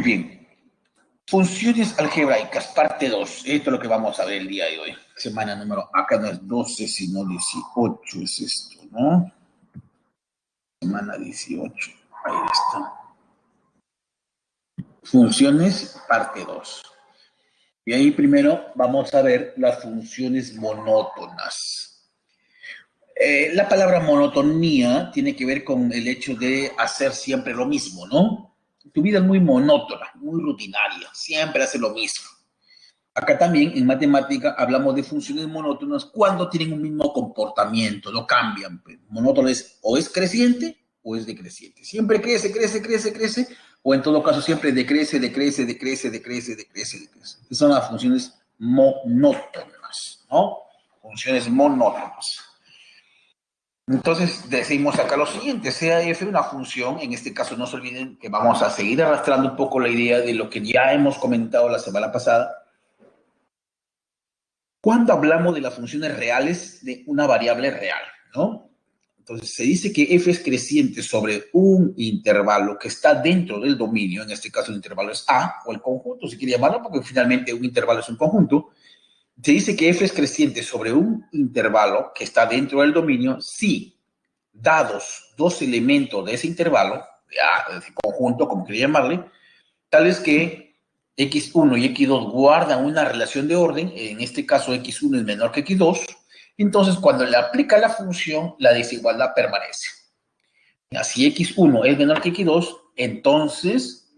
bien. Funciones algebraicas, parte 2. Esto es lo que vamos a ver el día de hoy. Semana número, acá no es 12, sino 18 es esto, ¿no? Semana 18. Ahí está. Funciones, parte 2. Y ahí primero vamos a ver las funciones monótonas. La palabra monotonía tiene que ver con el hecho de hacer siempre lo mismo, ¿no? Tu vida es muy monótona, muy rutinaria, siempre hace lo mismo. Acá también en matemática hablamos de funciones monótonas cuando tienen un mismo comportamiento, no cambian. Monótono es o es creciente o es decreciente. Siempre crece, crece, crece, crece, o en todo caso siempre decrece, decrece, decrece, decrece, decrece, decrece. Esas son las funciones monótonas, ¿no? Funciones monótonas. Entonces decimos acá lo siguiente, sea f una función, en este caso no se olviden que vamos a seguir arrastrando un poco la idea de lo que ya hemos comentado la semana pasada. Cuando hablamos de las funciones reales de una variable real, ¿no? Entonces se dice que f es creciente sobre un intervalo que está dentro del dominio, en este caso el intervalo es A, o el conjunto, si quiere llamarlo, porque finalmente un intervalo es un conjunto. Se dice que f es creciente sobre un intervalo que está dentro del dominio si dados dos elementos de ese intervalo, de ese conjunto, como quería llamarle, tales que x1 y x2 guardan una relación de orden, en este caso x1 es menor que x2, entonces cuando le aplica la función, la desigualdad permanece. Si x1 es menor que x2, entonces,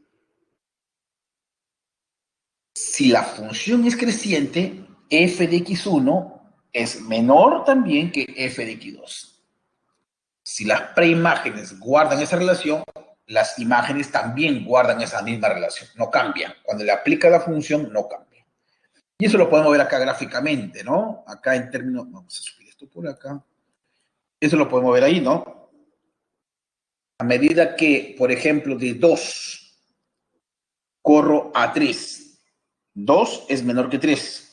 si la función es creciente, f de x1 es menor también que f de x2. Si las preimágenes guardan esa relación, las imágenes también guardan esa misma relación, no cambian. Cuando le aplica la función, no cambia. Y eso lo podemos ver acá gráficamente, ¿no? Acá en términos, vamos a subir esto por acá. Eso lo podemos ver ahí, ¿no? A medida que, por ejemplo, de 2 corro a 3, 2 es menor que 3.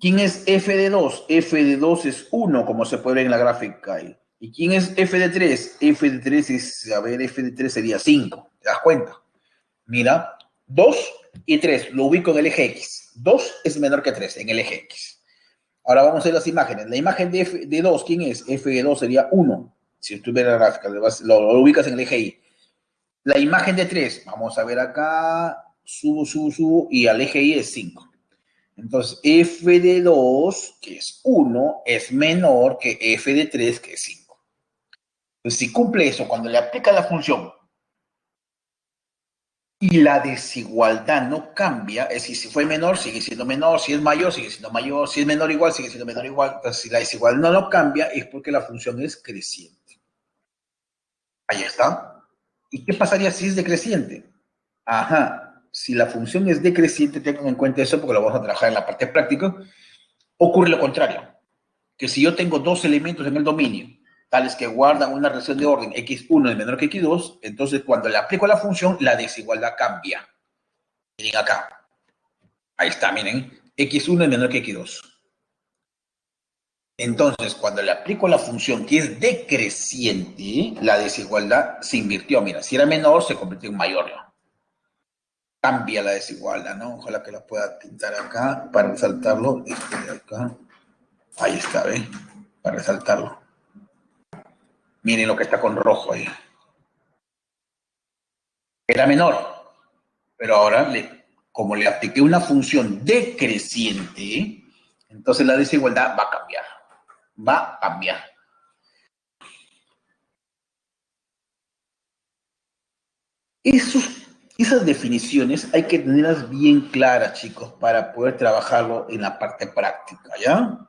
¿Quién es f de 2? F de 2 es 1, como se puede ver en la gráfica ahí. ¿Y quién es f de 3? F de 3 es, a ver, f de 3 sería 5. ¿Te das cuenta? Mira, 2 y 3 lo ubico en el eje X. 2 es menor que 3 en el eje X. Ahora vamos a ver las imágenes. La imagen de f de 2, ¿quién es? F de 2 sería 1. Si tú ves la gráfica, lo ubicas en el eje Y. La imagen de 3, vamos a ver acá, subo, y al eje Y es 5. Entonces, f de 2, que es 1, es menor que f de 3, que es 5. Entonces, si cumple eso, cuando le aplica la función y la desigualdad no cambia, es decir, si fue menor, sigue siendo menor, si es mayor, sigue siendo mayor, si es menor igual, sigue siendo menor igual. Entonces, si la desigualdad no cambia, es porque la función es creciente. Ahí está. ¿Y qué pasaría si es decreciente? Ajá. Si la función es decreciente, tengan en cuenta eso porque lo vamos a trabajar en la parte práctica, ocurre lo contrario. Que si yo tengo dos elementos en el dominio, tales que guardan una relación de orden x1 es menor que x2, entonces cuando le aplico la función, la desigualdad cambia. Miren acá. Ahí está, miren. x1 es menor que x2. Entonces, cuando le aplico la función que es decreciente, la desigualdad se invirtió. Mira, si era menor, se convirtió en mayor. Cambia la desigualdad, ¿no? Ojalá que la pueda pintar acá para resaltarlo. Este de acá. Ahí está, ¿ves? Para resaltarlo. Miren lo que está con rojo ahí. Era menor, pero ahora, como le apliqué una función decreciente, entonces la desigualdad va a cambiar. Va a cambiar. Esas definiciones hay que tenerlas bien claras, chicos, para poder trabajarlo en la parte práctica, ¿ya?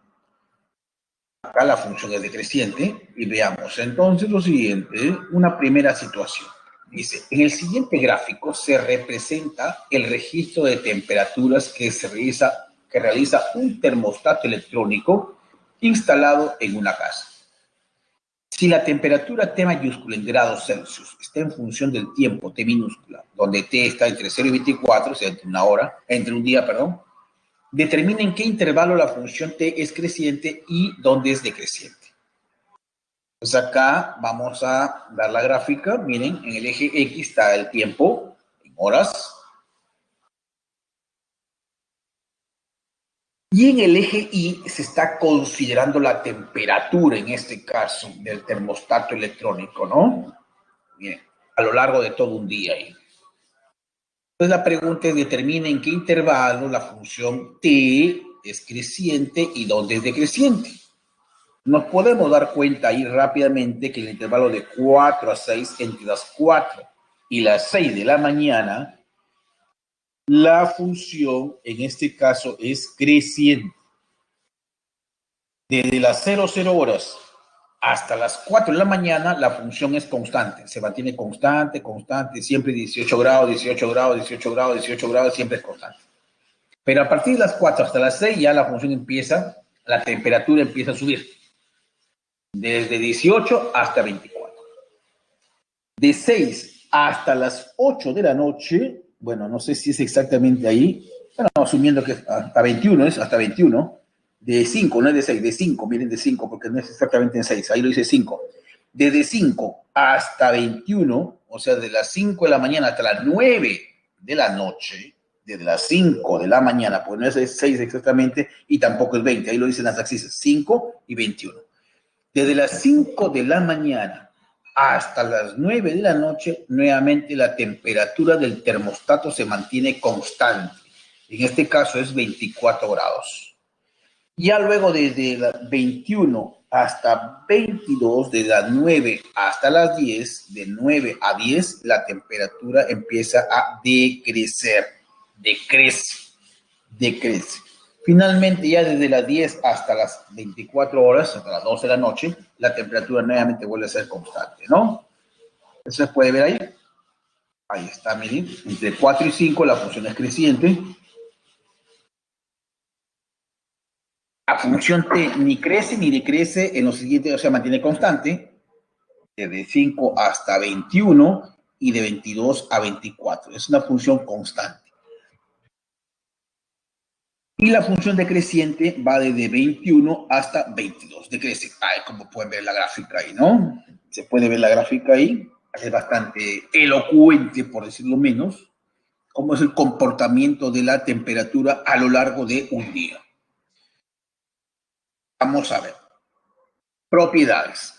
Acá la función es decreciente y veamos entonces lo siguiente, una primera situación. Dice, en el siguiente gráfico se representa el registro de temperaturas que realiza un termostato electrónico instalado en una casa. Si la temperatura T mayúscula en grados Celsius está en función del tiempo T minúscula, donde T está entre 0 y 24, o sea, entre un día, determina en qué intervalo la función T es creciente y dónde es decreciente. Pues acá vamos a dar la gráfica. Miren, en el eje X está el tiempo, horas. Y en el eje Y se está considerando la temperatura, en este caso, del termostato electrónico, ¿no? Bien, a lo largo de todo un día ahí. Entonces la pregunta es, determina en qué intervalo la función t es creciente y dónde es decreciente. Nos podemos dar cuenta ahí rápidamente que el intervalo de 4 a 6, entre las 4 y las 6 de la mañana, la función en este caso es creciente. Desde las 00 horas hasta las 4 de la mañana, la función es constante. Se mantiene constante, siempre 18 grados, 18 grados, 18 grados, 18 grados, siempre es constante. Pero a partir de las 4 hasta las 6 ya la función empieza, la temperatura empieza a subir. Desde 18 hasta 24. De 6 hasta las 8 de la noche, bueno, no sé si es exactamente ahí, bueno, asumiendo que hasta 21, es hasta 21, de 5, no es de 6, de 5, miren, de 5, porque no es exactamente en 6, ahí lo dice 5. Desde 5 hasta 21, o sea, de las 5 de la mañana hasta las 9 de la noche, desde las 5 de la mañana, pues no es 6 exactamente, y tampoco es 20, ahí lo dicen las axis, 5 y 21. Desde las 5 de la mañana hasta las 9 de la noche, nuevamente la temperatura del termostato se mantiene constante. En este caso es 24 grados. Ya luego desde las 21 hasta 22, de las 9 hasta las 10, de 9 a 10, la temperatura empieza a decrecer. Decrece. Finalmente, ya desde las 10 hasta las 24 horas, hasta las 12 de la noche, la temperatura nuevamente vuelve a ser constante, ¿no? Eso se puede ver ahí. Ahí está, miren. Entre 4 y 5 la función es creciente. La función t ni crece ni decrece en los siguientes, o sea, mantiene constante, desde 5 hasta 21 y de 22 a 24. Es una función constante. Y la función decreciente va desde 21 hasta 22. Decrece. Como pueden ver la gráfica ahí, ¿no? Se puede ver la gráfica ahí. Es bastante elocuente, por decirlo menos, cómo es el comportamiento de la temperatura a lo largo de un día. Vamos a ver. Propiedades.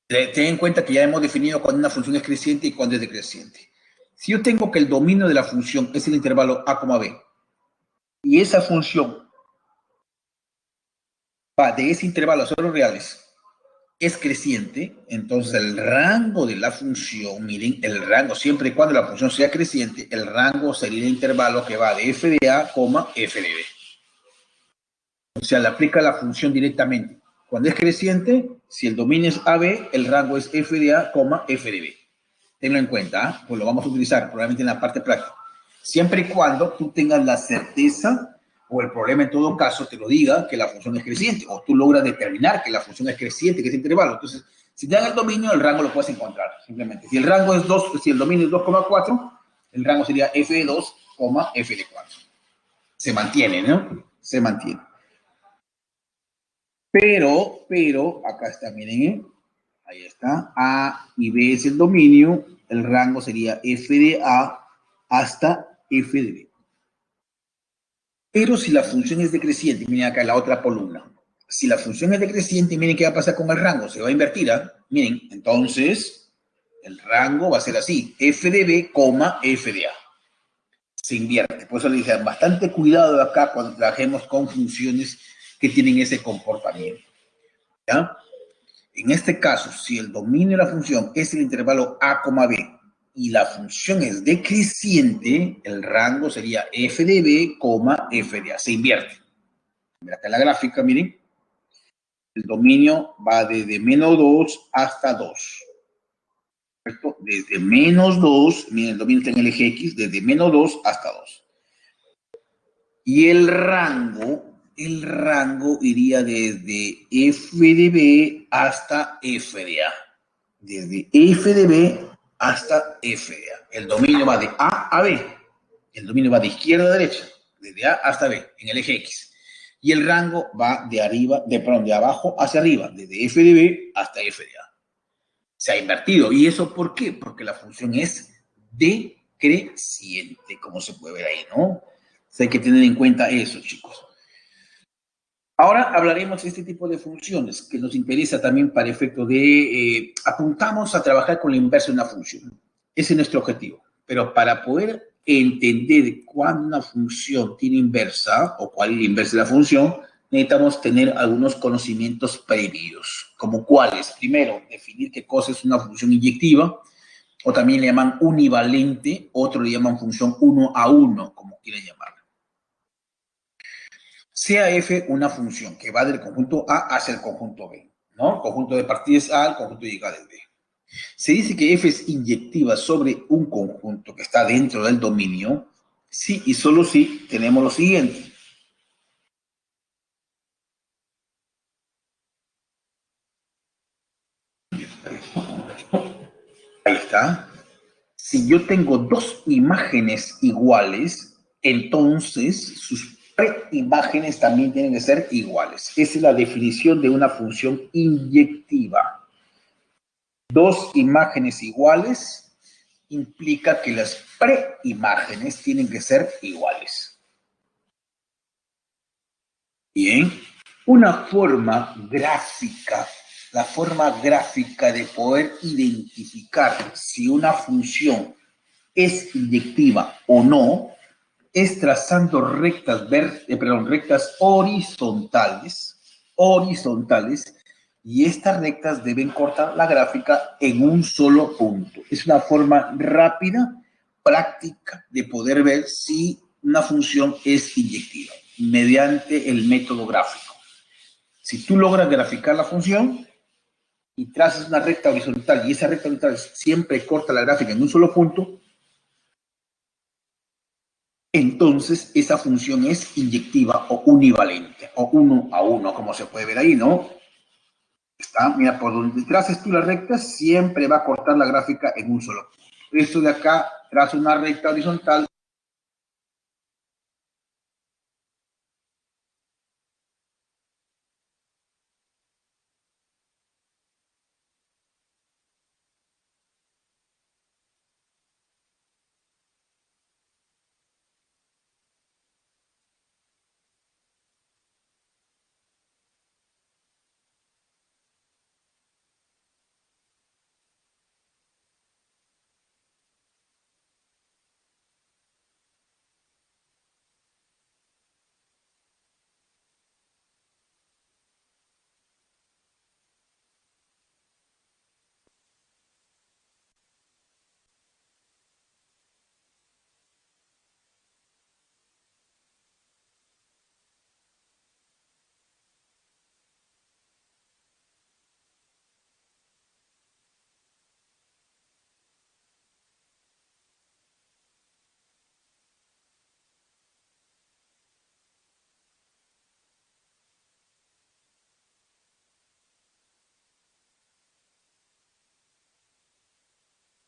Ten en cuenta que ya hemos definido cuándo una función es creciente y cuándo es decreciente. Si yo tengo que el dominio de la función es el intervalo a, b, y esa función va de ese intervalo a ceros reales, es creciente, entonces el rango de la función, miren, el rango, siempre y cuando la función sea creciente, el rango sería el intervalo que va de f de a, f de b. O sea, le aplica la función directamente. Cuando es creciente, si el dominio es AB, el rango es f de a, f de b. Tenlo en cuenta, pues lo vamos a utilizar probablemente en la parte práctica. Siempre y cuando tú tengas la certeza, o el problema en todo caso te lo diga, que la función es creciente, o tú logras determinar que la función es creciente, que es intervalo. Entonces, si te dan el dominio, el rango lo puedes encontrar, simplemente. Si el rango es 2, si el dominio es 2,4, el rango sería f de 2, f de 4. Se mantiene, ¿no? Se mantiene. Pero, acá está, miren, ahí está, A y B es el dominio, el rango sería f de A hasta f de B. Pero si la función es decreciente, miren acá la otra columna, si la función es decreciente, miren qué va a pasar con el rango, se va a invertir, ¿eh? Miren, entonces, el rango va a ser así, f de B, f de A. Se invierte, por eso le dije, bastante cuidado acá cuando trabajemos con funciones que tienen ese comportamiento. ¿Ya? En este caso, si el dominio de la función es el intervalo a, b y la función es decreciente, el rango sería f de b, f de a. Se invierte. Mira acá en la gráfica, miren. El dominio va desde menos 2 hasta 2. ¿Correcto? Desde menos 2, miren, el dominio está en el eje X, desde menos 2 hasta 2. Y el rango iría desde f de b hasta f de a. Desde f de b hasta f de a. El dominio va de a a b. El dominio va de izquierda a derecha, desde a hasta b, en el eje X. Y el rango va de abajo hacia arriba, desde f de b hasta f de a. Se ha invertido. ¿Y eso por qué? Porque la función es decreciente, como se puede ver ahí, ¿no? Entonces hay que tener en cuenta eso, chicos. Ahora hablaremos de este tipo de funciones que nos interesa también para efecto de apuntamos a trabajar con la inversa de una función. Ese es nuestro objetivo. Pero para poder entender cuándo una función tiene inversa o cuál es la inversa de la función, necesitamos tener algunos conocimientos previos, como cuáles. Primero, definir qué cosa es una función inyectiva, o también le llaman univalente, otro le llaman función 1 a 1, como quieran llamarla. Sea f una función que va del conjunto A hacia el conjunto B, ¿no? Conjunto de partidas A al conjunto de llegada B. Se dice que f es inyectiva sobre un conjunto que está dentro del dominio si y solo si tenemos lo siguiente. Ahí está. Si yo tengo dos imágenes iguales, entonces sus preimágenes también tienen que ser iguales. Esa es la definición de una función inyectiva. Dos imágenes iguales implica que las preimágenes tienen que ser iguales. Bien, una forma gráfica, la forma gráfica de poder identificar si una función es inyectiva o no, es trazando rectas horizontales, y estas rectas deben cortar la gráfica en un solo punto. Es una forma rápida, práctica, de poder ver si una función es inyectiva, mediante el método gráfico. Si tú logras graficar la función y trazas una recta horizontal, y esa recta horizontal siempre corta la gráfica en un solo punto, entonces esa función es inyectiva o univalente, o 1 a 1, como se puede ver ahí, ¿no? Está, mira, por donde traces tú la recta, siempre va a cortar la gráfica en un solo punto. Esto de acá, trazo una recta horizontal.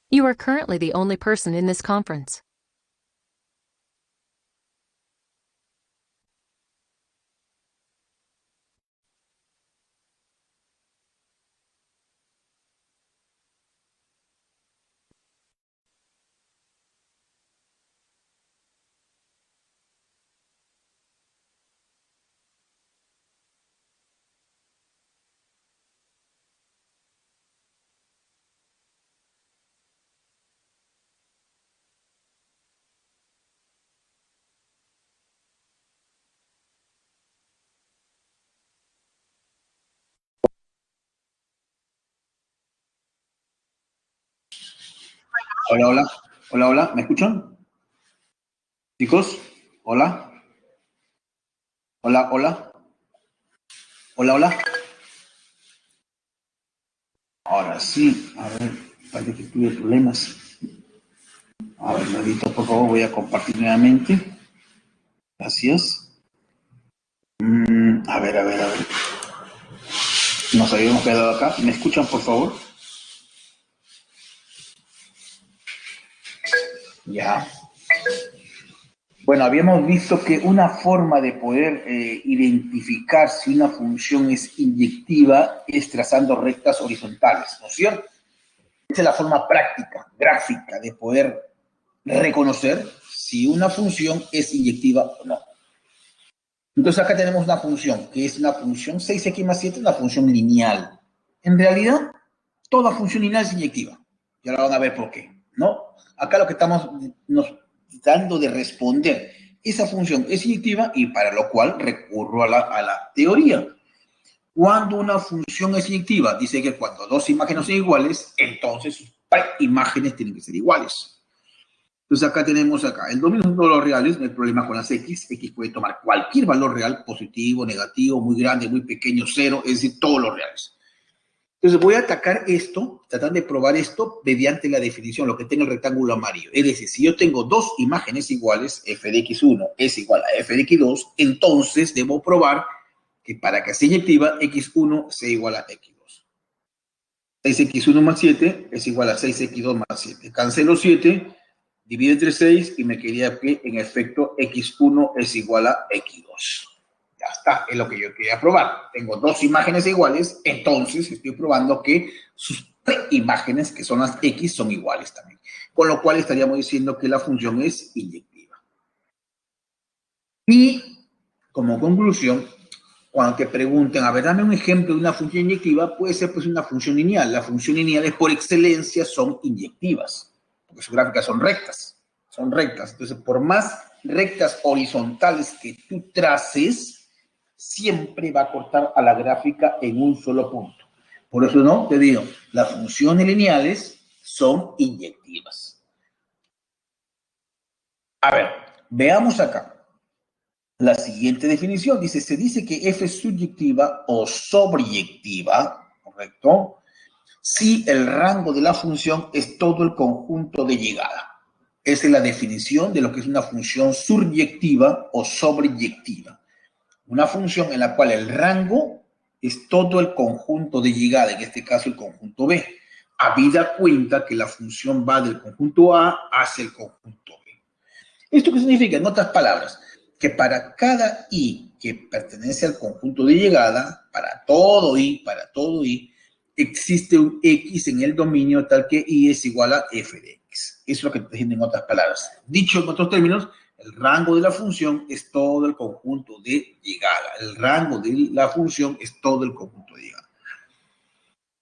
You are currently the only person in this conference. Hola, hola, hola, hola, ¿me escuchan? Chicos, hola, hola, hola, hola, hola. Ahora sí, a ver, parece que tuve problemas. A ver, Marito, por favor, voy a compartir nuevamente. Gracias. A ver, a ver, a ver. Nos habíamos quedado acá. ¿Me escuchan, por favor? Ya. Bueno, habíamos visto que una forma de poder identificar si una función es inyectiva es trazando rectas horizontales, ¿no es cierto? Esa es la forma práctica, gráfica, de poder reconocer si una función es inyectiva o no. Entonces acá tenemos una función, que es una función 6x más 7, una función lineal. En realidad, toda función lineal es inyectiva. Y ahora van a ver por qué, ¿no? Acá lo que estamos nos dando de responder, esa función es inyectiva y para lo cual recurro a la teoría. Cuando una función es inyectiva, dice que cuando dos imágenes son iguales, entonces sus imágenes tienen que ser iguales. Entonces acá tenemos el dominio son todos los reales, no hay problema con las x. X puede tomar cualquier valor real, positivo, negativo, muy grande, muy pequeño, cero, es decir, todos los reales. Entonces voy a atacar esto, tratar de probar esto mediante la definición, lo que tenga el rectángulo amarillo. Es decir, si yo tengo dos imágenes iguales, f de x1 es igual a f de x2, entonces debo probar que para que sea inyectiva, x1 sea igual a x2. 6x1 más 7 es igual a 6x2 más 7. Cancelo 7, divido entre 6 y me quedaría que en efecto x1 es igual a x2. Ya está, es lo que yo quería probar. Tengo dos imágenes iguales, entonces estoy probando que sus imágenes, que son las x, son iguales también. Con lo cual estaríamos diciendo que la función es inyectiva. Y como conclusión, cuando te pregunten, a ver, dame un ejemplo de una función inyectiva, puede ser pues una función lineal. Las funciones lineales por excelencia son inyectivas, porque sus gráficas son rectas. Son rectas. Entonces, por más rectas horizontales que tú traces, siempre va a cortar a la gráfica en un solo punto. Por eso no, te digo, las funciones lineales son inyectivas. A ver, veamos acá. La siguiente definición dice, se dice que f es subyectiva o sobreyectiva, ¿correcto? Si el rango de la función es todo el conjunto de llegada. Esa es la definición de lo que es una función subyectiva o sobreyectiva. Una función en la cual el rango es todo el conjunto de llegada, en este caso el conjunto B. Habida cuenta que la función va del conjunto A hacia el conjunto B. ¿Esto qué significa? En otras palabras, que para cada i que pertenece al conjunto de llegada, para todo i, existe un x en el dominio tal que i es igual a f de x. Eso es lo que te dicen en otras palabras. Dicho en otros términos, el rango de la función es todo el conjunto de llegada. El rango de la función es todo el conjunto de llegada.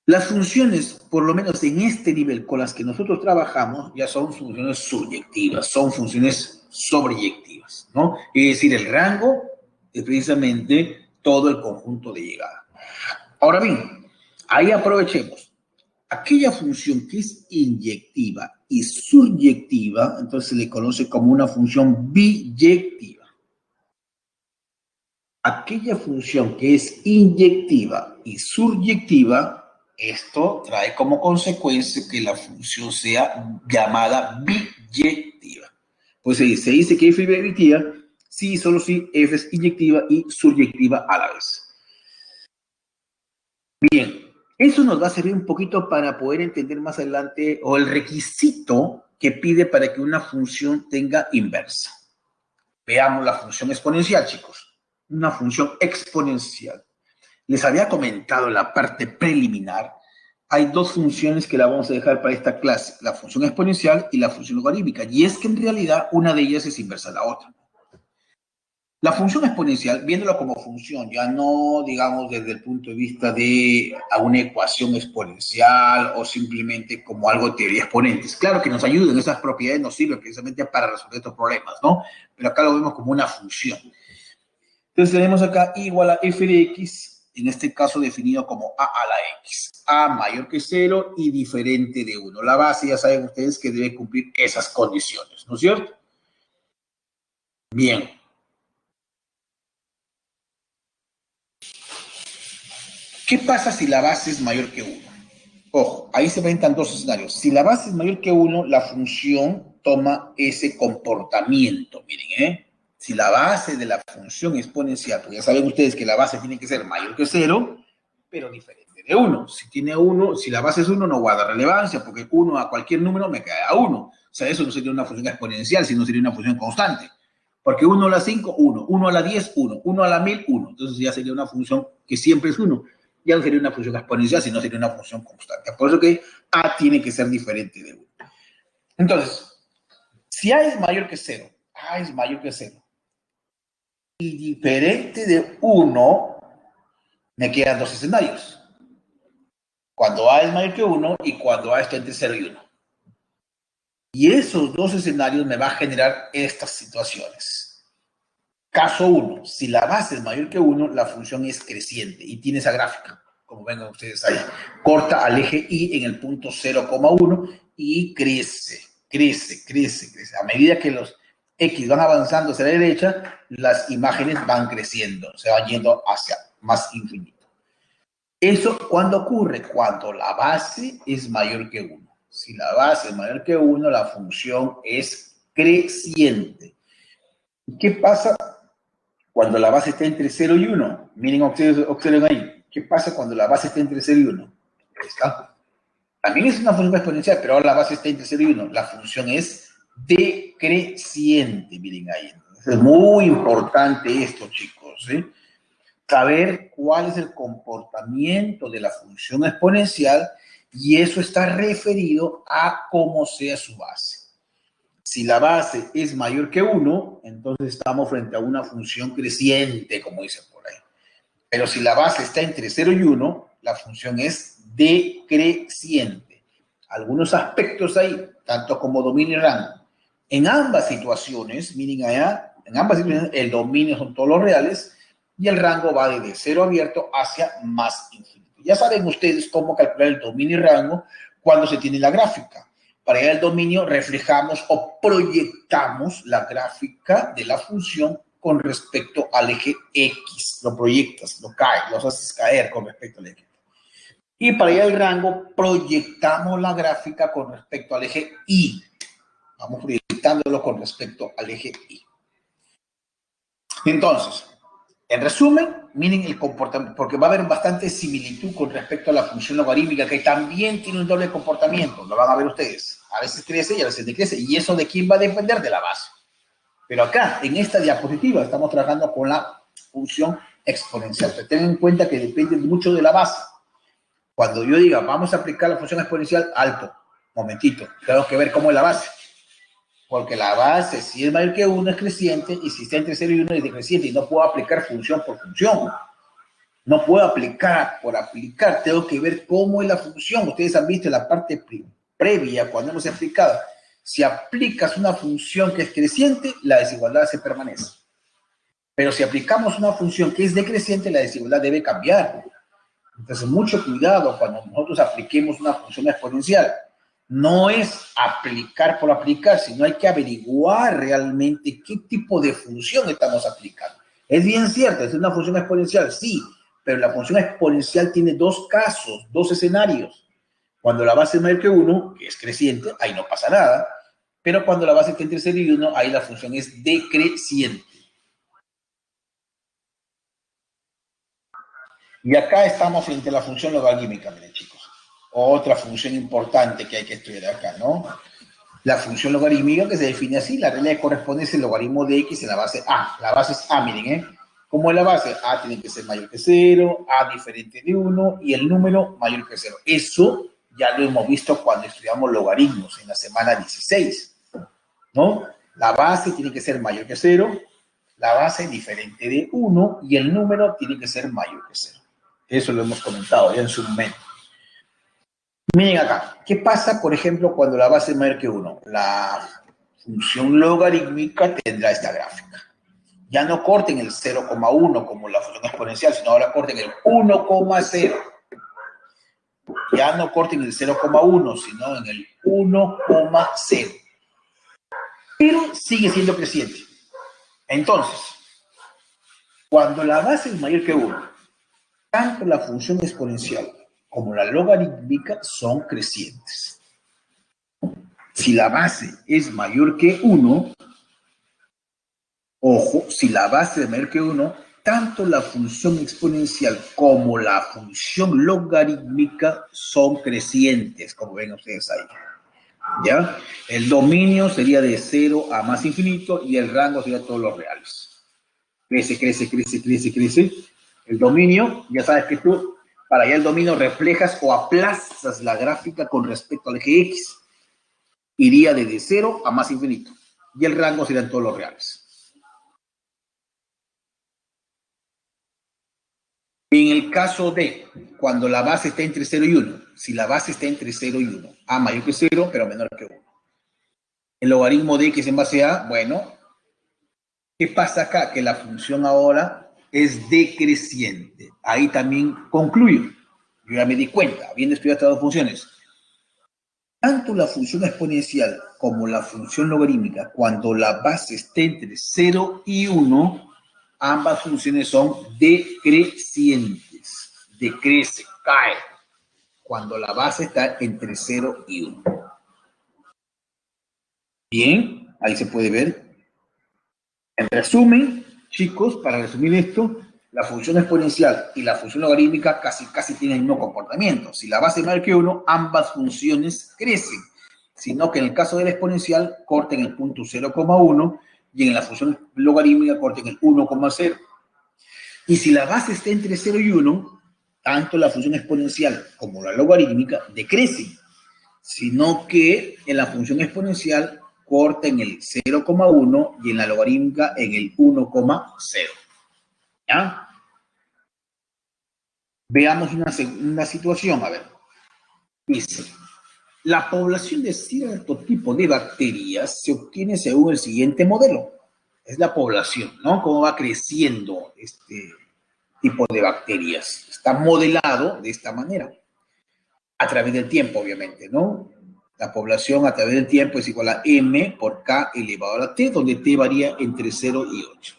Las funciones, por lo menos en este nivel con las que nosotros trabajamos, ya son funciones subyectivas, son funciones sobreyectivas, ¿no? Es decir, el rango es precisamente todo el conjunto de llegada. Ahora bien, ahí aprovechemos. Aquella función que es inyectiva y subyectiva, entonces se le conoce como una función biyectiva. Aquella función que es inyectiva y subyectiva, esto trae como consecuencia que la función sea llamada biyectiva. Pues se dice que f es biyectiva si y solo si f es inyectiva y subyectiva a la vez. Bien, eso nos va a servir un poquito para poder entender más adelante o el requisito que pide para que una función tenga inversa. Veamos la función exponencial, chicos. Una función exponencial. Les había comentado en la parte preliminar, hay dos funciones que la vamos a dejar para esta clase, la función exponencial y la función logarítmica, y es que en realidad una de ellas es inversa a la otra. La función exponencial, viéndolo como función, ya no, digamos, desde el punto de vista de una ecuación exponencial o simplemente como algo de teoría de exponentes. Claro que nos ayudan, esas propiedades nos sirven precisamente para resolver estos problemas, ¿no? Pero acá lo vemos como una función. Entonces tenemos acá igual a f de x, en este caso definido como a la x. A mayor que 0 y diferente de 1. La base ya saben ustedes que debe cumplir esas condiciones, ¿no es cierto? Bien. ¿Qué pasa si la base es mayor que 1? Ojo, ahí se presentan dos escenarios. Si la base es mayor que 1, la función toma ese comportamiento. Miren, si la base de la función exponencial, pues ya saben ustedes que la base tiene que ser mayor que 0, pero diferente de 1. Si tiene 1, si la base es 1, no guarda relevancia, porque 1 a cualquier número me cae a 1. O sea, eso no sería una función exponencial, sino sería una función constante. Porque 1 a la 5, 1. 1 a la 10, 1. 1 a la 1000, 1. Entonces ya sería una función que siempre es 1. Ya no sería una función exponencial, sino sería una función constante. Por eso que a tiene que ser diferente de 1. Entonces, Si A es mayor que 0, A es mayor que 0, y diferente de 1, me quedan dos escenarios. Cuando A es mayor que 1 y cuando A está entre 0 y 1. Y esos dos escenarios me van a generar estas situaciones. Caso 1, si la base es mayor que 1, la función es creciente y tiene esa gráfica, como ven ustedes ahí. Corta al eje Y en el punto 0,1 y crece. A medida que los X van avanzando hacia la derecha, las imágenes van creciendo, se van yendo hacia más infinito. ¿Eso cuándo ocurre? Cuando la base es mayor que 1. Si la base es mayor que 1, la función es creciente. ¿Qué pasa cuando la base está entre 0 y 1? Miren, observen ahí. ¿Qué pasa cuando la base está entre 0 y 1? Ahí está. También es una función exponencial, pero ahora la base está entre 0 y 1. La función es decreciente. Miren ahí. Es muy importante esto, chicos, ¿sí? Saber cuál es el comportamiento de la función exponencial y eso está referido a cómo sea su base. Si la base es mayor que 1, entonces estamos frente a una función creciente, como dicen por ahí. Pero si la base está entre 0 y 1, la función es decreciente. Algunos aspectos ahí, tanto como dominio y rango. En ambas situaciones, miren allá, en ambas situaciones el dominio son todos los reales y el rango va desde 0 abierto hacia más infinito. Ya saben ustedes cómo calcular el dominio y rango cuando se tiene la gráfica. Para llegar al dominio reflejamos o proyectamos la gráfica de la función con respecto al eje X. Lo proyectas, lo haces caer con respecto al eje. Y para llegar al rango proyectamos la gráfica con respecto al eje Y. Vamos proyectándolo con respecto al eje Y. Entonces, en resumen, miren el comportamiento, porque va a haber bastante similitud con respecto a la función logarítmica, que también tiene un doble comportamiento, lo van a ver ustedes. A veces crece y a veces decrece, y eso de quién va a depender de la base. Pero acá, en esta diapositiva, estamos trabajando con la función exponencial. Pero tengan en cuenta que depende mucho de la base. Cuando yo diga, vamos a aplicar la función exponencial, alto, momentito, tengo que ver cómo es la base. Porque la base, si es mayor que 1, es creciente, y si está entre 0 y 1 es decreciente, y no puedo aplicar función por función. No puedo aplicar por aplicar, tengo que ver cómo es la función. Ustedes han visto en la parte previa, cuando hemos explicado, si aplicas una función que es creciente, la desigualdad se permanece. Pero si aplicamos una función que es decreciente, la desigualdad debe cambiar. Entonces, mucho cuidado cuando nosotros apliquemos una función exponencial. No es aplicar por aplicar, sino hay que averiguar realmente qué tipo de función estamos aplicando. Es bien cierto, es una función exponencial, sí, pero la función exponencial tiene dos casos, dos escenarios. Cuando la base es mayor que 1, que es creciente, ahí no pasa nada, pero cuando la base está entre 0 y 1, ahí la función es decreciente. Y acá estamos frente a la función logarítmica, miren chicos. Otra función importante que hay que estudiar acá, ¿no? La función logarítmica que se define así, la regla de correspondencia es el logaritmo de x en la base A. La base es A, miren, ¿eh? ¿Cómo es la base? A tiene que ser mayor que 0, A diferente de 1 y el número mayor que 0. Eso ya lo hemos visto cuando estudiamos logaritmos en la semana 16, ¿no? La base tiene que ser mayor que 0, la base diferente de 1 y el número tiene que ser mayor que 0. Eso lo hemos comentado ya en su momento. Miren acá, ¿qué pasa, por ejemplo, cuando la base es mayor que 1? La función logarítmica tendrá esta gráfica. Ya no corten el 0,1 como la función exponencial, sino ahora corten el 1,0. Ya no corten el 0,1, sino en el 1,0. Pero sigue siendo creciente. Entonces, cuando la base es mayor que 1, tanto la función exponencial como la logarítmica son crecientes. Si la base es mayor que 1, ojo, si la base es mayor que 1, tanto la función exponencial como la función logarítmica son crecientes, como ven ustedes ahí. ¿Ya? El dominio sería de 0 a más infinito y el rango sería todos los reales. Crece, crece, crece, crece, crece. El dominio, ya sabes que tú, para allá el dominio reflejas o aplazas la gráfica con respecto al eje X. Iría desde 0 a más infinito. y el rango serían todos los reales. En el caso de cuando la base está entre 0 y 1, si la base está entre 0 y 1, a mayor que 0, pero menor que 1. El logaritmo de x en base a, bueno, ¿qué pasa acá? Que la función ahora es decreciente. Ahí también concluyo. Yo ya me di cuenta, habiendo estudiado estas dos funciones. Tanto la función exponencial como la función logarítmica, cuando la base esté entre 0 y 1, ambas funciones son decrecientes. Decrece, cae, cuando la base está entre 0 y 1. Bien, ahí se puede ver. En resumen, chicos, para resumir esto, la función exponencial y la función logarítmica casi tienen el mismo comportamiento. Si la base es mayor que 1, ambas funciones crecen, sino que en el caso de la exponencial corten el punto 0,1 y en la función logarítmica corten el 1,0. Y si la base está entre 0 y 1, tanto la función exponencial como la logarítmica decrecen, sino que en la función exponencial corta en el 0,1 y en la logarítmica en el 1,0. ¿Ya? Veamos una situación, a ver. Dice, la población de cierto tipo de bacterias se obtiene según el siguiente modelo. Es la población, ¿no? Cómo va creciendo este tipo de bacterias. Está modelado de esta manera. A través del tiempo, obviamente, ¿no? La población a través del tiempo es igual a m por k elevado a la t, donde t varía entre 0 y 8.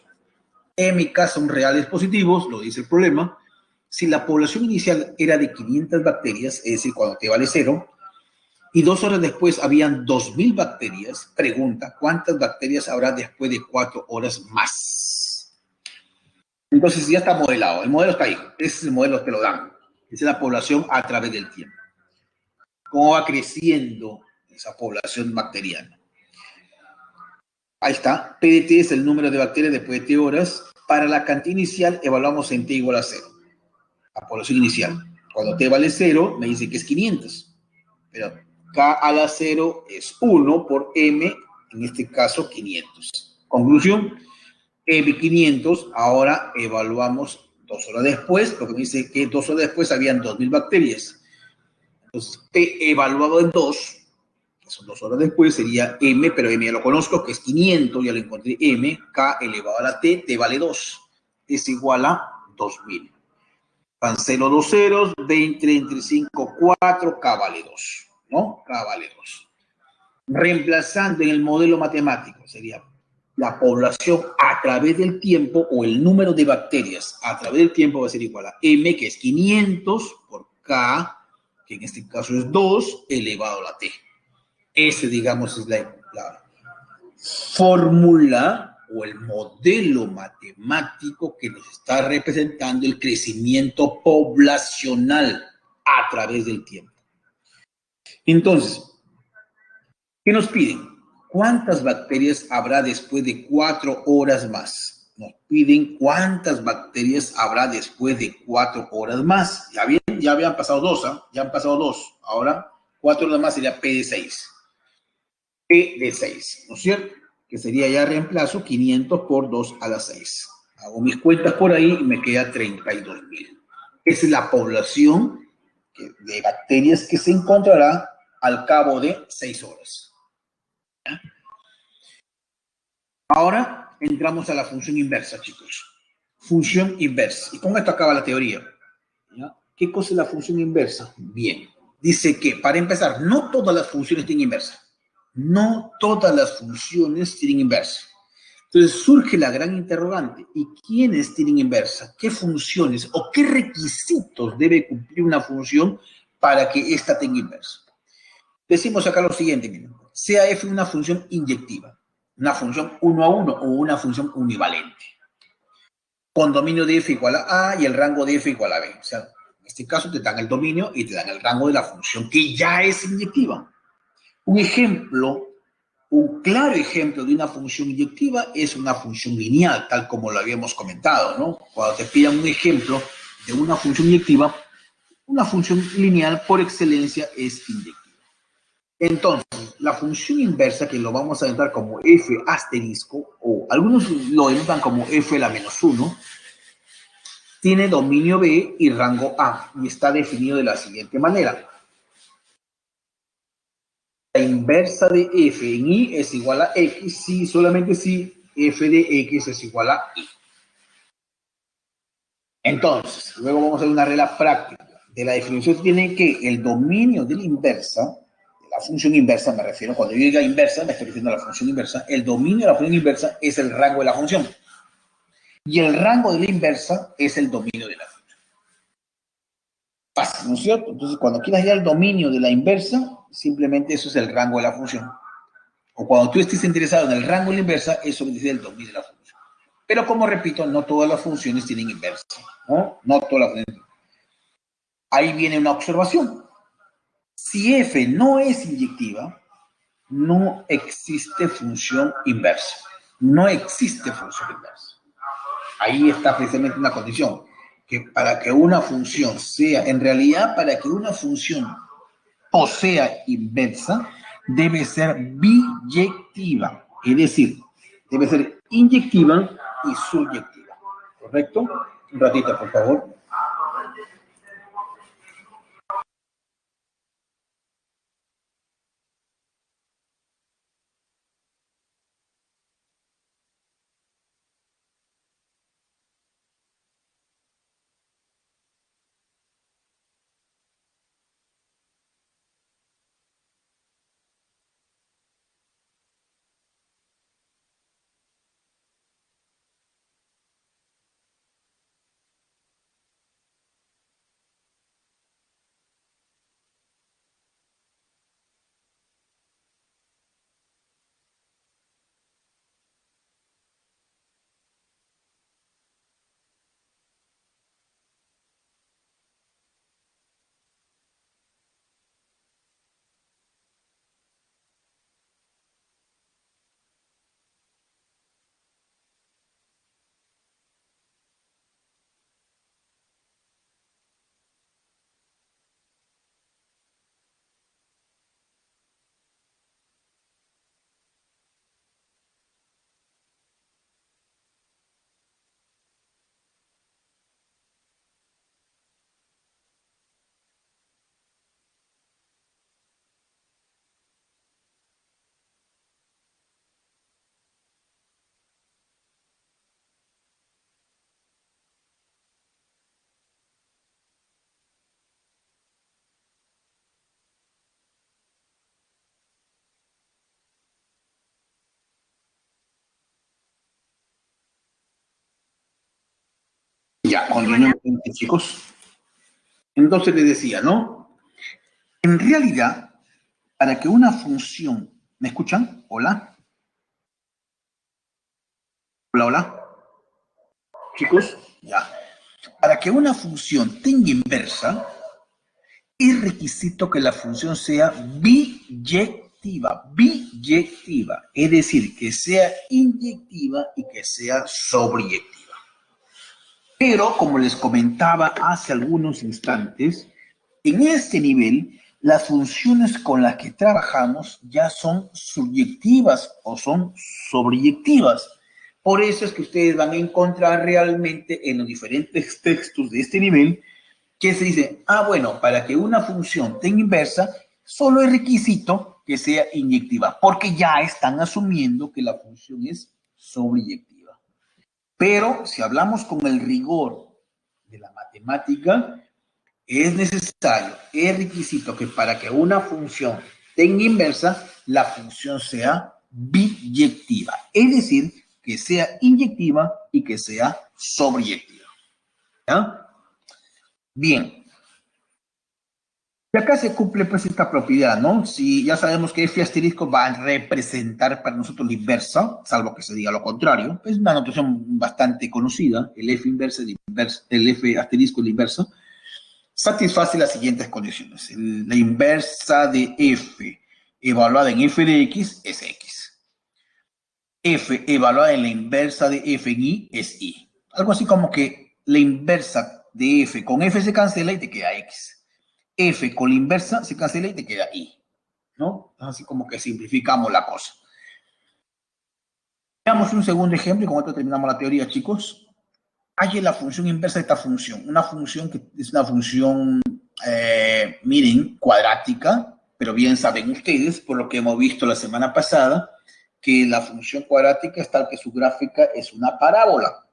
En mi caso, son reales positivos, lo dice el problema. Si la población inicial era de 500 bacterias, es decir, cuando t vale 0, y 2 horas después habían 2000 bacterias, pregunta, ¿cuántas bacterias habrá después de 4 horas más? Entonces ya está modelado, el modelo está ahí, ese es el modelo que lo dan, esa es la población a través del tiempo. ¿Cómo va creciendo esa población bacteriana? Ahí está, P de t es el número de bacterias después de t horas. Para la cantidad inicial evaluamos en t igual a 0, la población inicial. Cuando t vale 0, me dice que es 500, pero k a la 0 es 1 por m, en este caso 500. Conclusión, m500, ahora evaluamos 2 horas después, porque me dice que 2 horas después habían 2000 bacterias. Entonces, t evaluado en 2, que son 2 horas después, sería m, pero m ya lo conozco, que es 500, ya lo encontré, m, k elevado a la t, t vale 2, es igual a 2000. Van 0, 2 ceros, 20 entre 5, 4, k vale 2, ¿no? K vale 2. Reemplazando en el modelo matemático, sería la población a través del tiempo, o el número de bacterias a través del tiempo va a ser igual a m, que es 500, por k, que en este caso es 2, elevado a la t. Ese, digamos, es la fórmula o el modelo matemático que nos está representando el crecimiento poblacional a través del tiempo. Entonces, ¿qué nos piden? ¿Cuántas bacterias habrá después de 4 horas más? Nos piden cuántas bacterias habrá después de 4 horas más. Ya habían pasado 2, ¿eh? Ya han pasado 2. Ahora, 4 horas más sería P de 6. P de 6, ¿no es cierto? Que sería ya reemplazo 500 por 2 a la 6. Hago mis cuentas por ahí y me queda 32.000. Esa es la población de bacterias que se encontrará al cabo de 6 horas. ¿Ya? Ahora entramos a la función inversa, chicos. Función inversa. Y con esto acaba la teoría. ¿Ya? ¿Qué cosa es la función inversa? Bien. Dice que, para empezar, no todas las funciones tienen inversa. No todas las funciones tienen inversa. Entonces surge la gran interrogante. ¿Y quiénes tienen inversa? ¿Qué funciones o qué requisitos debe cumplir una función para que ésta tenga inversa? Decimos acá lo siguiente, miren. Sea f una función inyectiva, una función 1 a 1 o una función univalente, con dominio de f igual a y el rango de f igual a b. O sea, en este caso te dan el dominio y te dan el rango de la función que ya es inyectiva. Un ejemplo, un claro ejemplo de una función inyectiva es una función lineal, tal como lo habíamos comentado, ¿no? Cuando te pidan un ejemplo de una función inyectiva, una función lineal por excelencia es inyectiva. Entonces, la función inversa, que lo vamos a anotar como f asterisco, o algunos lo denotan como f a la menos 1, tiene dominio B y rango A, y está definido de la siguiente manera. La inversa de f en y es igual a x, si solamente si f de x es igual a y. Entonces, luego vamos a ver una regla práctica. De la definición tiene que el dominio de la inversa, de la función inversa, me refiero, cuando yo diga inversa, me estoy refiriendo a la función inversa, el dominio de la función inversa es el rango de la función. Y el rango de la inversa es el dominio de la función. Fácil, ¿no es cierto? Entonces, cuando quieras hallar el dominio de la inversa, simplemente eso es el rango de la función. O cuando tú estés interesado en el rango de la inversa, eso es el dominio de la función. Pero como repito, no todas las funciones tienen inversa, ¿no? No todas las funciones. Ahí viene una observación. Si f no es inyectiva, no existe función inversa. No existe función inversa. Ahí está precisamente una condición. Que para que una función sea, en realidad, para que una función posea inversa, debe ser biyectiva. Es decir, debe ser inyectiva y subyectiva. ¿Correcto? Un ratito, por favor. Ya, continuemos, chicos. Entonces les decía, ¿no? En realidad, para que una función... ¿Me escuchan? Hola. Hola, hola. Chicos, ya. Para que una función tenga inversa, es requisito que la función sea biyectiva. Biyectiva. Es decir, que sea inyectiva y que sea sobreyectiva. Pero, como les comentaba hace algunos instantes, en este nivel, las funciones con las que trabajamos ya son subyectivas o son sobreyectivas. Por eso es que ustedes van a encontrar realmente en los diferentes textos de este nivel que se dice, bueno, para que una función tenga inversa, solo es requisito que sea inyectiva, porque ya están asumiendo que la función es sobreyectiva. Pero si hablamos con el rigor de la matemática, es necesario, es requisito que para que una función tenga inversa, la función sea biyectiva, es decir, que sea inyectiva y que sea sobreyectiva. ¿Ya? Bien. Y acá se cumple pues esta propiedad, ¿no? Si ya sabemos que f asterisco va a representar para nosotros la inversa, salvo que se diga lo contrario, es una notación bastante conocida, el f inversa, el f asterisco, la inversa, satisface las siguientes condiciones. La inversa de f evaluada en f de x es x. F evaluada en la inversa de f en y es y. Algo así como que la inversa de f con f se cancela y te queda x. F con la inversa se cancela y te queda y. ¿no? Así como que simplificamos la cosa. Veamos un segundo ejemplo y con esto terminamos la teoría, chicos. Hay la función inversa de esta función. Una función que es una función, miren, cuadrática, pero bien saben ustedes, por lo que hemos visto la semana pasada, que la función cuadrática es tal que su gráfica es una parábola.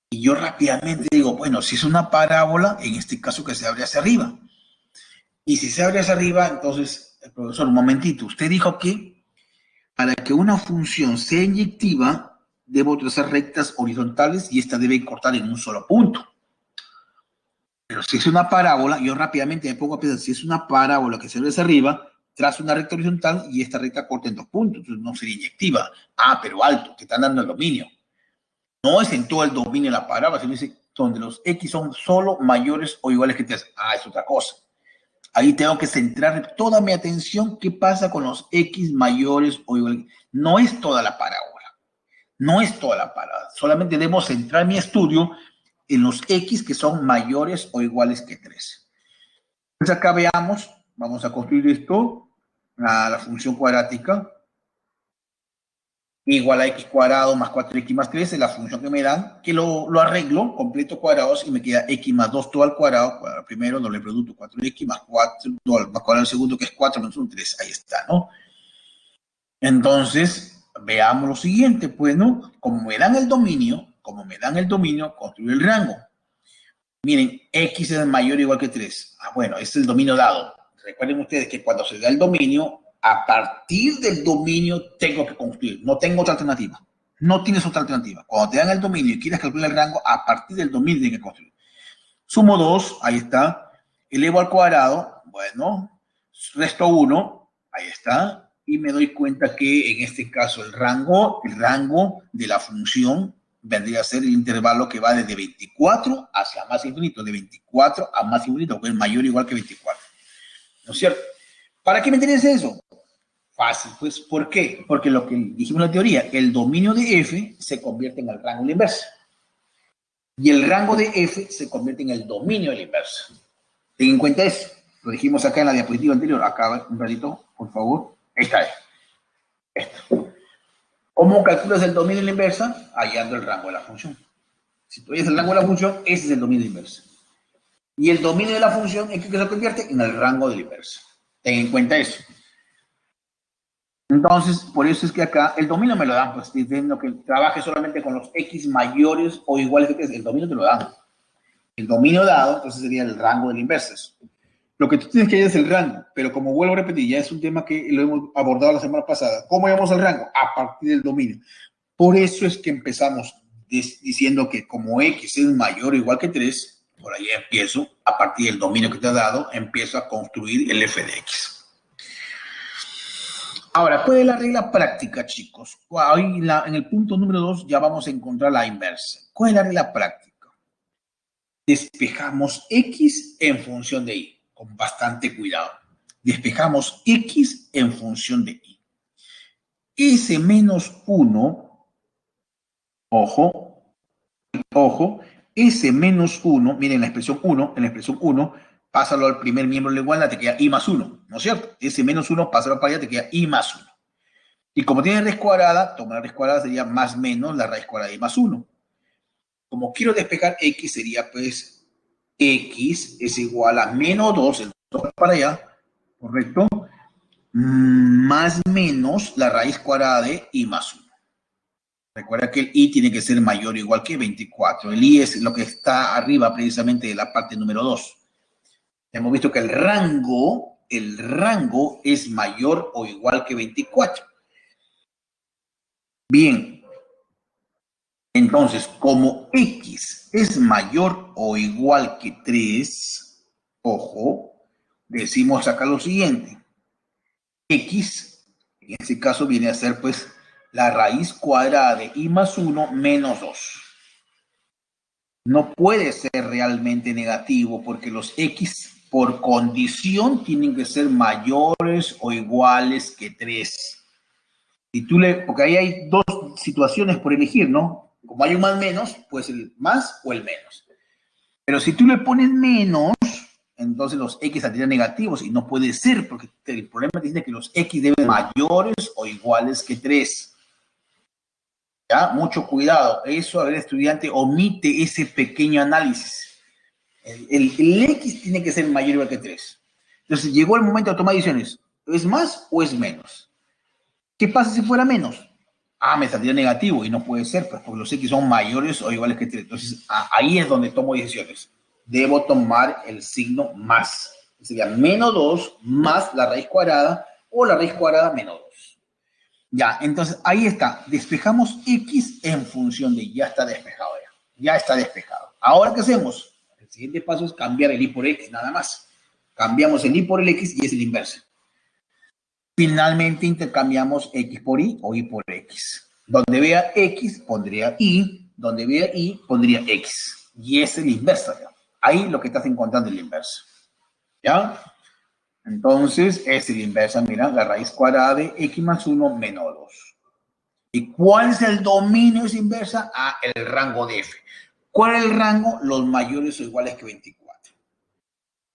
Y yo rápidamente digo, bueno, si es una parábola, en este caso que se abre hacia arriba. Y si se abre hacia arriba, entonces, el profesor, un momentito, usted dijo que para que una función sea inyectiva, debo trazar rectas horizontales y esta debe cortar en un solo punto. Pero si es una parábola, yo rápidamente me pongo a pensar, si es una parábola que se ve hacia arriba, trazo una recta horizontal y esta recta corta en 2 puntos, entonces no sería inyectiva. Ah, pero alto, te están dando el dominio. No es en todo el dominio de la parábola, sino dice donde los x son solo mayores o iguales que 3. Ah, es otra cosa. Ahí tengo que centrar toda mi atención qué pasa con los x mayores o iguales. No es toda la parábola. No es toda la parábola. Solamente debo centrar mi estudio en los x que son mayores o iguales que 3. Entonces acá veamos, vamos a construir esto, la función cuadrática, igual a x cuadrado más 4x más 3, es la función que me dan, que lo arreglo, completo cuadrados, y me queda x más 2 todo al cuadrado primero, doble producto, 4x más 4, más cuadrado al segundo, que es 4 menos 1, 3, ahí está, ¿no? Entonces, veamos lo siguiente, pues, ¿no? Como me dan el dominio, construyo el rango. Miren, x es mayor o igual que 3. Ah, bueno, este es el dominio dado. Recuerden ustedes que cuando se da el dominio, a partir del dominio tengo que construir. No tengo otra alternativa. No tienes otra alternativa. Cuando te dan el dominio y quieres calcular el rango, a partir del dominio tienes que construir. Sumo 2, ahí está. Elevo al cuadrado, bueno, resto 1, ahí está. Y me doy cuenta que en este caso el rango de la función vendría a ser el intervalo que va desde 24 hacia más infinito, de 24 a más infinito, que es mayor o igual que 24. ¿No es cierto? ¿Para qué me interesa eso? Fácil, pues, ¿por qué? Porque lo que dijimos en la teoría, el dominio de f se convierte en el rango de la inversa. Y el rango de f se convierte en el dominio de la inversa. Ten en cuenta eso. Lo dijimos acá en la diapositiva anterior. Acá, un ratito, por favor. Esta es. Esto. ¿Cómo calculas el dominio de la inversa? Hallando el rango de la función. Si tú hallas el rango de la función, ese es el dominio de la inversa. Y el dominio de la función es que se convierte en el rango de la inversa. Ten en cuenta eso. Entonces, por eso es que acá el dominio me lo dan, pues diciendo que trabaje solamente con los x mayores o iguales que 3. El dominio te lo dan. El dominio dado, entonces sería el rango de la inversa. Lo que tú tienes que hallar es el rango, pero como vuelvo a repetir, ya es un tema que lo hemos abordado la semana pasada. ¿Cómo hallamos el rango? A partir del dominio. Por eso es que empezamos diciendo que como x es mayor o igual que 3, por ahí empiezo, a partir del dominio que te ha dado, empiezo a construir el f de x. Ahora, ¿cuál es la regla práctica, chicos? Hoy en el punto número 2 ya vamos a encontrar la inversa. ¿Cuál es la regla práctica? Despejamos x en función de y, con bastante cuidado. Despejamos x en función de y. S menos 1, ojo, S menos 1, miren la expresión 1, en la expresión 1, pásalo al primer miembro de la igualdad, te queda i más 1, ¿no es cierto? S menos 1, pásalo para allá, te queda i más 1. Y como tiene raíz cuadrada, toma la raíz cuadrada, sería más menos la raíz cuadrada de i más 1. Como quiero despejar x, sería pues x es igual a menos 2, el 2 para allá, ¿correcto? Más menos la raíz cuadrada de i más 1. Recuerda que el i tiene que ser mayor o igual que 24. El i es lo que está arriba precisamente de la parte número 2. Hemos visto que el rango es mayor o igual que 24. Bien. Entonces, como x es mayor o igual que 3, ojo, decimos acá lo siguiente. X, en este caso viene a ser pues la raíz cuadrada de i más 1 menos 2. No puede ser realmente negativo porque los x por condición tienen que ser mayores o iguales que 3. Porque ahí hay dos situaciones por elegir, ¿no? Como hay un más menos, pues el más o el menos. Pero si tú le pones menos, entonces los X saldrían negativos y no puede ser porque el problema dice que los X deben ser mayores o iguales que 3. ¿Ya? Mucho cuidado. Eso, a ver, estudiante, omite ese pequeño análisis. El X tiene que ser mayor o igual que 3. Entonces, llegó el momento de tomar decisiones. ¿Es más o es menos? ¿Qué pasa si fuera menos? Me saldría negativo y no puede ser, pues, porque los X son mayores o iguales que 3. Entonces, ahí es donde tomo decisiones. Debo tomar el signo más. Sería menos 2 más la raíz cuadrada o la raíz cuadrada menos 2. Ya, entonces ahí está. Despejamos X en función de ya está despejado ya. Ya está despejado. Ahora, ¿qué hacemos? El siguiente paso es cambiar el Y por X, nada más. Cambiamos el Y por el X y es el inverso. Finalmente intercambiamos X por Y o Y por X. Donde vea X, pondría Y. Donde vea Y, pondría X. Y es el inverso ya. Ahí lo que estás encontrando es el inverso. ¿Ya? Entonces, es el inverso, mira, la raíz cuadrada de X más 1 menos 2. ¿Y cuál es el dominio de esa inversa? El rango de F. ¿Cuál es el rango? Los mayores o iguales que 24.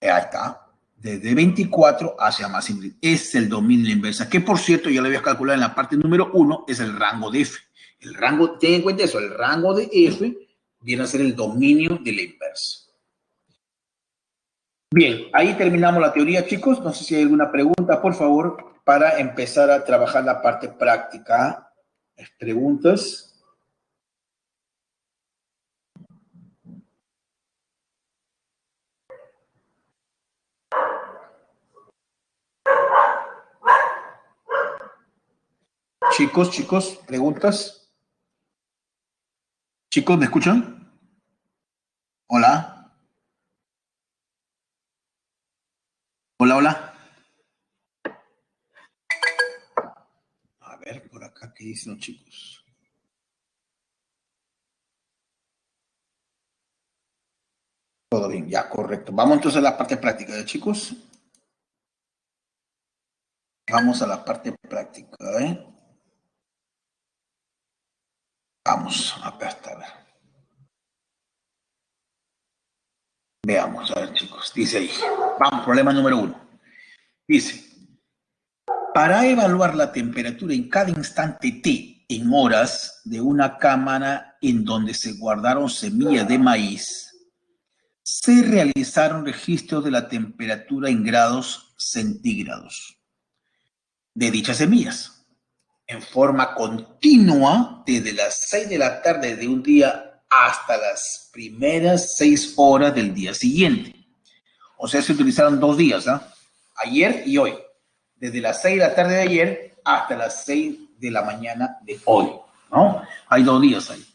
Ahí está. Desde 24 hacia más simple. Es el dominio de la inversa, que por cierto, ya lo habías calculado en la parte número 1, es el rango de F. El rango, ten en cuenta eso, el rango de F viene a ser el dominio de la inversa. Bien, ahí terminamos la teoría, chicos. No sé si hay alguna pregunta, por favor, para empezar a trabajar la parte práctica. ¿Preguntas? Chicos, preguntas. Chicos, ¿me escuchan? Hola. Hola. A ver, por acá, ¿qué dicen los chicos? Todo bien, ya, correcto. Vamos entonces a la parte práctica, ¿eh, chicos? Vamos a la parte práctica, ¿eh? Vamos, acá está, a ver. Veamos, a ver, chicos. Dice ahí. Vamos, problema número 1. Dice, para evaluar la temperatura en cada instante T en horas de una cámara en donde se guardaron semillas de maíz, se realizaron registros de la temperatura en grados centígrados de dichas semillas en forma continua desde las 6 de la tarde de un día hasta las primeras 6 horas del día siguiente. O sea, se utilizaron 2 días, ¿ah? Ayer y hoy. Desde las 6 de la tarde de ayer hasta las 6 de la mañana de hoy, ¿no? Hay 2 días ahí.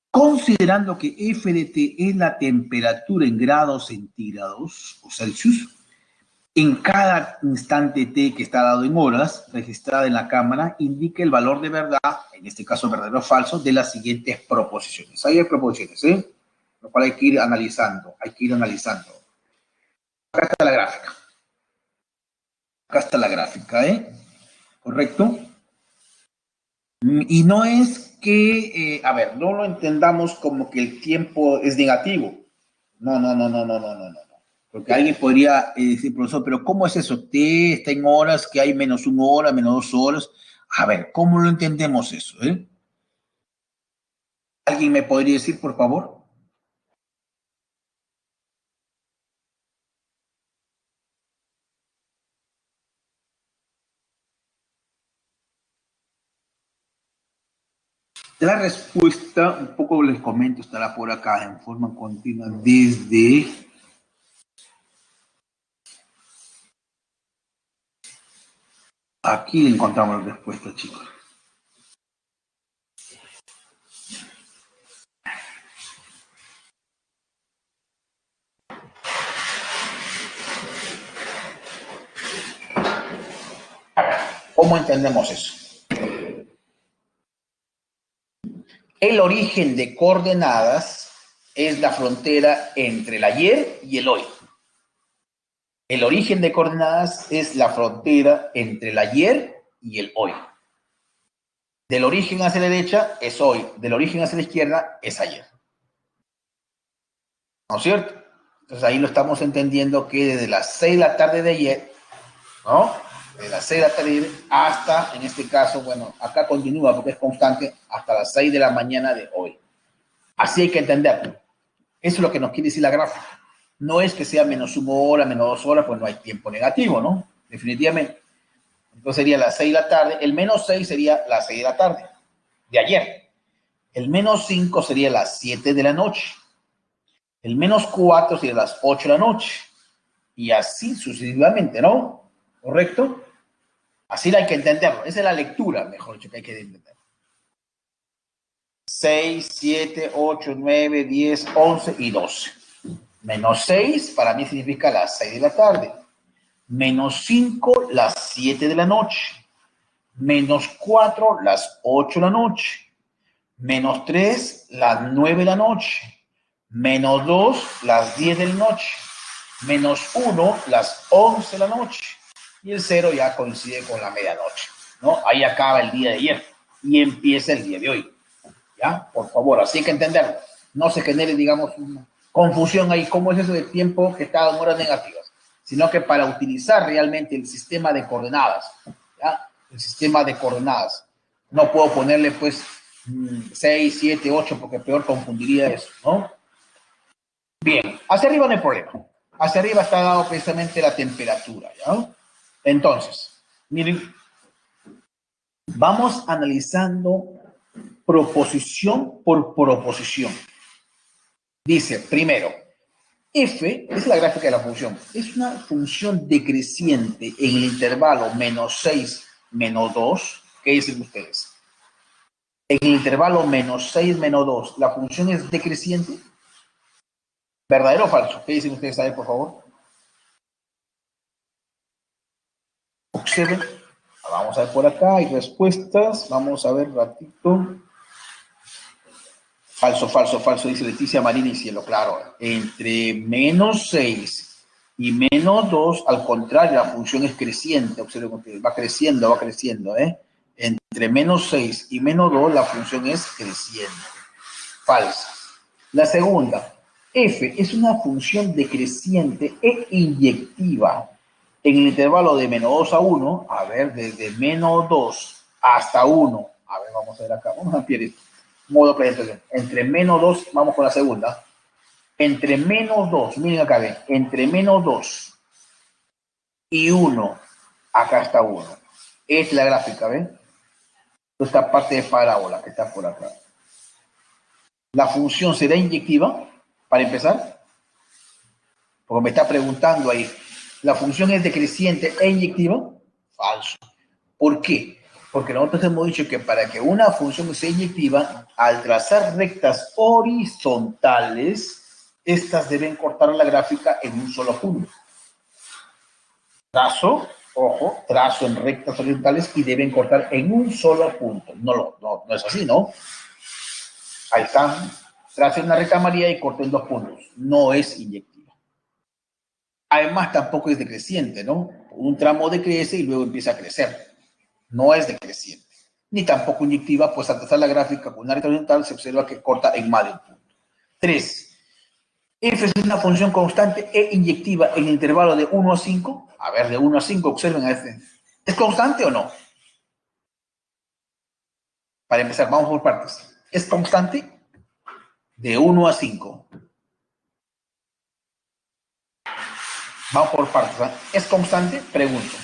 Considerando que F de T es la temperatura en grados centígrados o Celsius, en cada instante T que está dado en horas, registrada en la cámara, indica el valor de verdad, en este caso verdadero o falso, de las siguientes proposiciones. Ahí hay proposiciones, ¿eh? Lo cual hay que ir analizando, Acá está la gráfica. Acá está la gráfica, ¿eh? ¿Correcto? Y no es que, a ver, no lo entendamos como que el tiempo es negativo. No. Porque alguien podría decir, profesor, pero ¿cómo es eso? T está en horas, que hay menos 1 hora, menos 2 horas. A ver, ¿cómo lo entendemos eso? ¿Alguien me podría decir, por favor? La respuesta, un poco les comento, estará por acá en forma continua desde... Aquí encontramos la respuesta, chicos. ¿Cómo entendemos eso? El origen de coordenadas es la frontera entre el ayer y el hoy. El origen de coordenadas es la frontera entre el ayer y el hoy. Del origen hacia la derecha es hoy, del origen hacia la izquierda es ayer. ¿No es cierto? Entonces ahí lo estamos entendiendo que desde las 6 de la tarde de ayer, ¿no? De las 6 de la tarde hasta, en este caso, bueno, acá continúa porque es constante, hasta las 6 de la mañana de hoy. Así hay que entenderlo. Eso es lo que nos quiere decir la gráfica. No es que sea menos 1 hora, menos 2 horas, pues no hay tiempo negativo, ¿no? Definitivamente. Entonces sería las 6 de la tarde. El menos 6 sería las 6 de la tarde de ayer. El menos 5 sería las 7 de la noche. El menos 4 sería las 8 de la noche. Y así sucesivamente, ¿no? ¿Correcto? Así hay que entenderlo. Esa es la lectura, mejor dicho, que hay que entender. 6, 7, 8, 9, 10, 11 y 12. Menos 6 para mí significa las 6 de la tarde. Menos 5 las 7 de la noche. Menos 4 las 8 de la noche. Menos 3 las 9 de la noche. Menos 2 las 10 de la noche. Menos 1 las 11 de la noche. Y el 0 ya coincide con la medianoche, ¿no? Ahí acaba el día de ayer y empieza el día de hoy. ¿Ya? Por favor, así hay que entenderlo. No se genere, digamos, una confusión ahí, cómo es eso de tiempo que está en horas negativas, sino que para utilizar realmente el sistema de coordenadas, ¿ya? El sistema de coordenadas. No puedo ponerle, pues, 6, 7, 8, porque peor confundiría eso, ¿no? Bien, hacia arriba no hay problema. Hacia arriba está dado precisamente la temperatura, ¿ya? Entonces, miren, vamos analizando proposición por proposición. Dice, primero, f es la gráfica de la función. Es una función decreciente en el intervalo menos 6, menos 2. ¿Qué dicen ustedes? En el intervalo menos 6, menos 2, ¿la función es decreciente? ¿Verdadero o falso? ¿Qué dicen ustedes? A ver, por favor. Observen. Vamos a ver por acá, hay respuestas. Vamos a ver ratito. Falso, falso, falso, dice Leticia Marín y Cielo, claro. Entre menos 6 y menos 2, al contrario, la función es creciente. Observen ustedes, va creciendo, ¿eh? Entre menos 6 y menos 2, la función es creciente. Falsa. La segunda, f es una función decreciente e inyectiva en el intervalo de menos 2 a 1, a ver, desde menos 2 hasta 1. A ver, vamos a ver acá, vamos a ampliar esto. Modo presentación. Entre menos 2, vamos con la segunda. Entre menos 2, miren acá, ven, entre menos 2 y 1, acá está 1. Es la gráfica, ¿ven? Esta parte de parábola que está por acá. ¿La función será inyectiva? Para empezar. Porque me está preguntando ahí. ¿La función es decreciente e inyectiva? Falso. ¿Por qué? Porque nosotros hemos dicho que para que una función sea inyectiva, al trazar rectas horizontales, estas deben cortar la gráfica en un solo punto. Trazo, ojo, trazo en rectas horizontales y deben cortar en un solo punto. No es así, ¿no? Ahí están. Trace una recta amarilla y corten 2 puntos. No es inyectiva. Además, tampoco es decreciente, ¿no? Un tramo decrece y luego empieza a crecer. No es decreciente. Ni tampoco inyectiva, pues al trazar la gráfica con una recta horizontal se observa que corta en más de un punto. 3. F es una función constante e inyectiva en el intervalo de 1 a 5. A ver, de 1 a 5, observen a este. ¿Es constante o no? Para empezar, vamos por partes. ¿Es constante? De 1 a 5. Vamos por partes, ¿eh? ¿Es constante? Pregunto.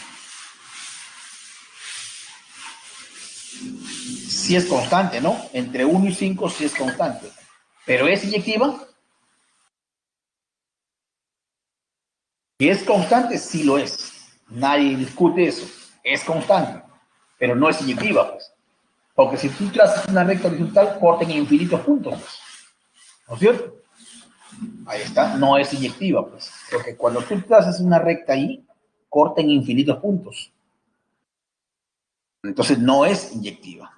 Si es constante, ¿no? Entre 1 y 5 sí es constante. ¿Pero es inyectiva? Si es constante, sí lo es. Nadie discute eso. Es constante. Pero no es inyectiva, pues. Porque si tú trazas una recta horizontal, corten en infinitos puntos, pues. ¿No es cierto? Ahí está. No es inyectiva, pues. Porque cuando tú trazas una recta ahí, corta en infinitos puntos. Entonces no es inyectiva.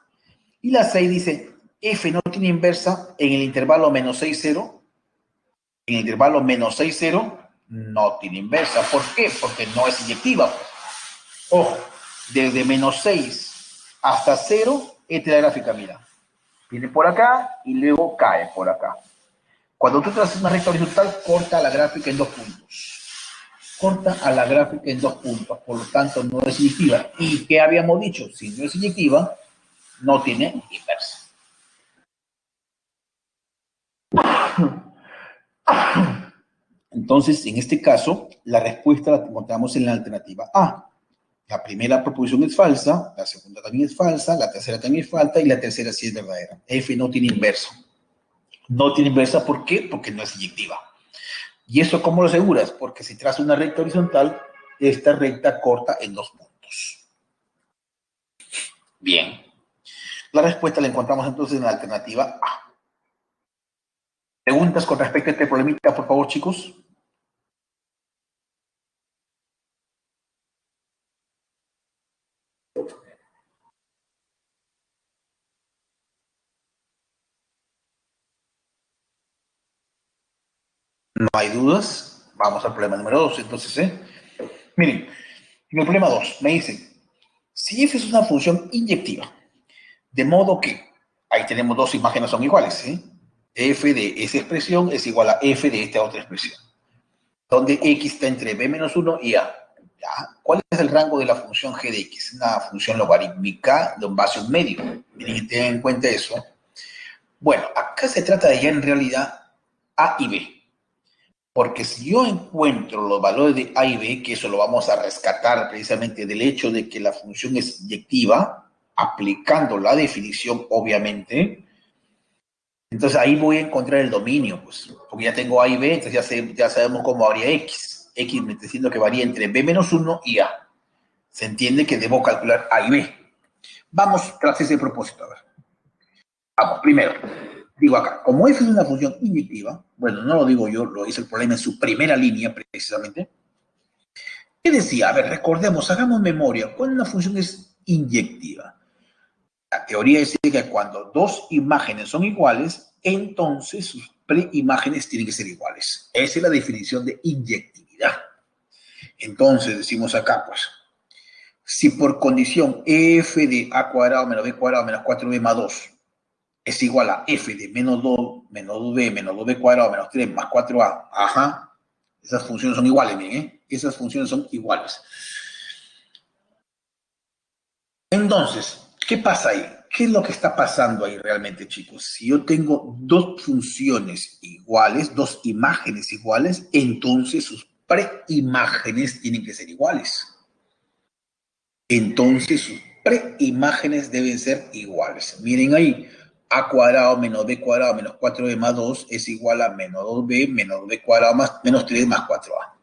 Y la 6 dice, f no tiene inversa en el intervalo menos 6, 0. En el intervalo menos 6, 0 no tiene inversa. ¿Por qué? Porque no es inyectiva, pues. Ojo, desde menos 6 hasta 0, esta es la gráfica, mira. Viene por acá y luego cae por acá. Cuando tú trazas una recta horizontal, corta la gráfica en 2 puntos. Corta a la gráfica en 2 puntos, por lo tanto no es inyectiva. ¿Y qué habíamos dicho? Si no es inyectiva, no tiene inversa. Entonces, en este caso, la respuesta la encontramos en la alternativa A. La primera proposición es falsa, la segunda también es falsa, la tercera también es falsa y la tercera sí es verdadera. F no tiene inversa. No tiene inversa, ¿por qué? Porque no es inyectiva. ¿Y eso cómo lo aseguras? Porque si trazas una recta horizontal, esta recta corta en 2 puntos. Bien. La respuesta la encontramos entonces en la alternativa A. ¿Preguntas con respecto a este problemita, por favor, chicos? No hay dudas. Vamos al problema número 2, entonces, Miren, en el problema 2 me dice, si f es una función inyectiva, de modo que, ahí tenemos dos imágenes son iguales, ¿sí? F de esa expresión es igual a f de esta otra expresión, donde x está entre b menos 1 y a. ¿Ya? ¿Cuál es el rango de la función g de x? Una función logarítmica de un base a un medio. Miren, tengan en cuenta eso. Bueno, acá se trata de ya en realidad a y b. Porque si yo encuentro los valores de a y b, que eso lo vamos a rescatar precisamente del hecho de que la función es inyectiva, aplicando la definición, obviamente, entonces ahí voy a encontrar el dominio, pues, porque ya tengo a y b, entonces ya sabemos cómo varía x. X me está diciendo que varía entre b menos 1 y a. Se entiende que debo calcular a y b. Vamos tras ese propósito, a ver. Vamos, primero, digo acá, como f es una función inyectiva, bueno, no lo digo yo, lo hice el problema en su primera línea, precisamente. ¿Qué decía? A ver, recordemos, hagamos memoria. ¿Cuándo una función es inyectiva? La teoría dice que cuando dos imágenes son iguales, entonces sus preimágenes tienen que ser iguales. Esa es la definición de inyectividad. Entonces decimos acá, pues, si por condición f de a cuadrado menos b cuadrado menos 4b más 2 es igual a f de menos 2 menos 2b menos 2b cuadrado menos 3 más 4a, ajá, esas funciones son iguales, miren, esas funciones son iguales. Entonces, ¿qué pasa ahí? ¿Qué es lo que está pasando ahí realmente, chicos? Si yo tengo dos funciones iguales, dos imágenes iguales, entonces sus preimágenes tienen que ser iguales. Entonces sus preimágenes deben ser iguales. Miren ahí, a cuadrado menos b cuadrado menos 4b más 2 es igual a menos 2b menos 2b cuadrado más menos 3 más 4a.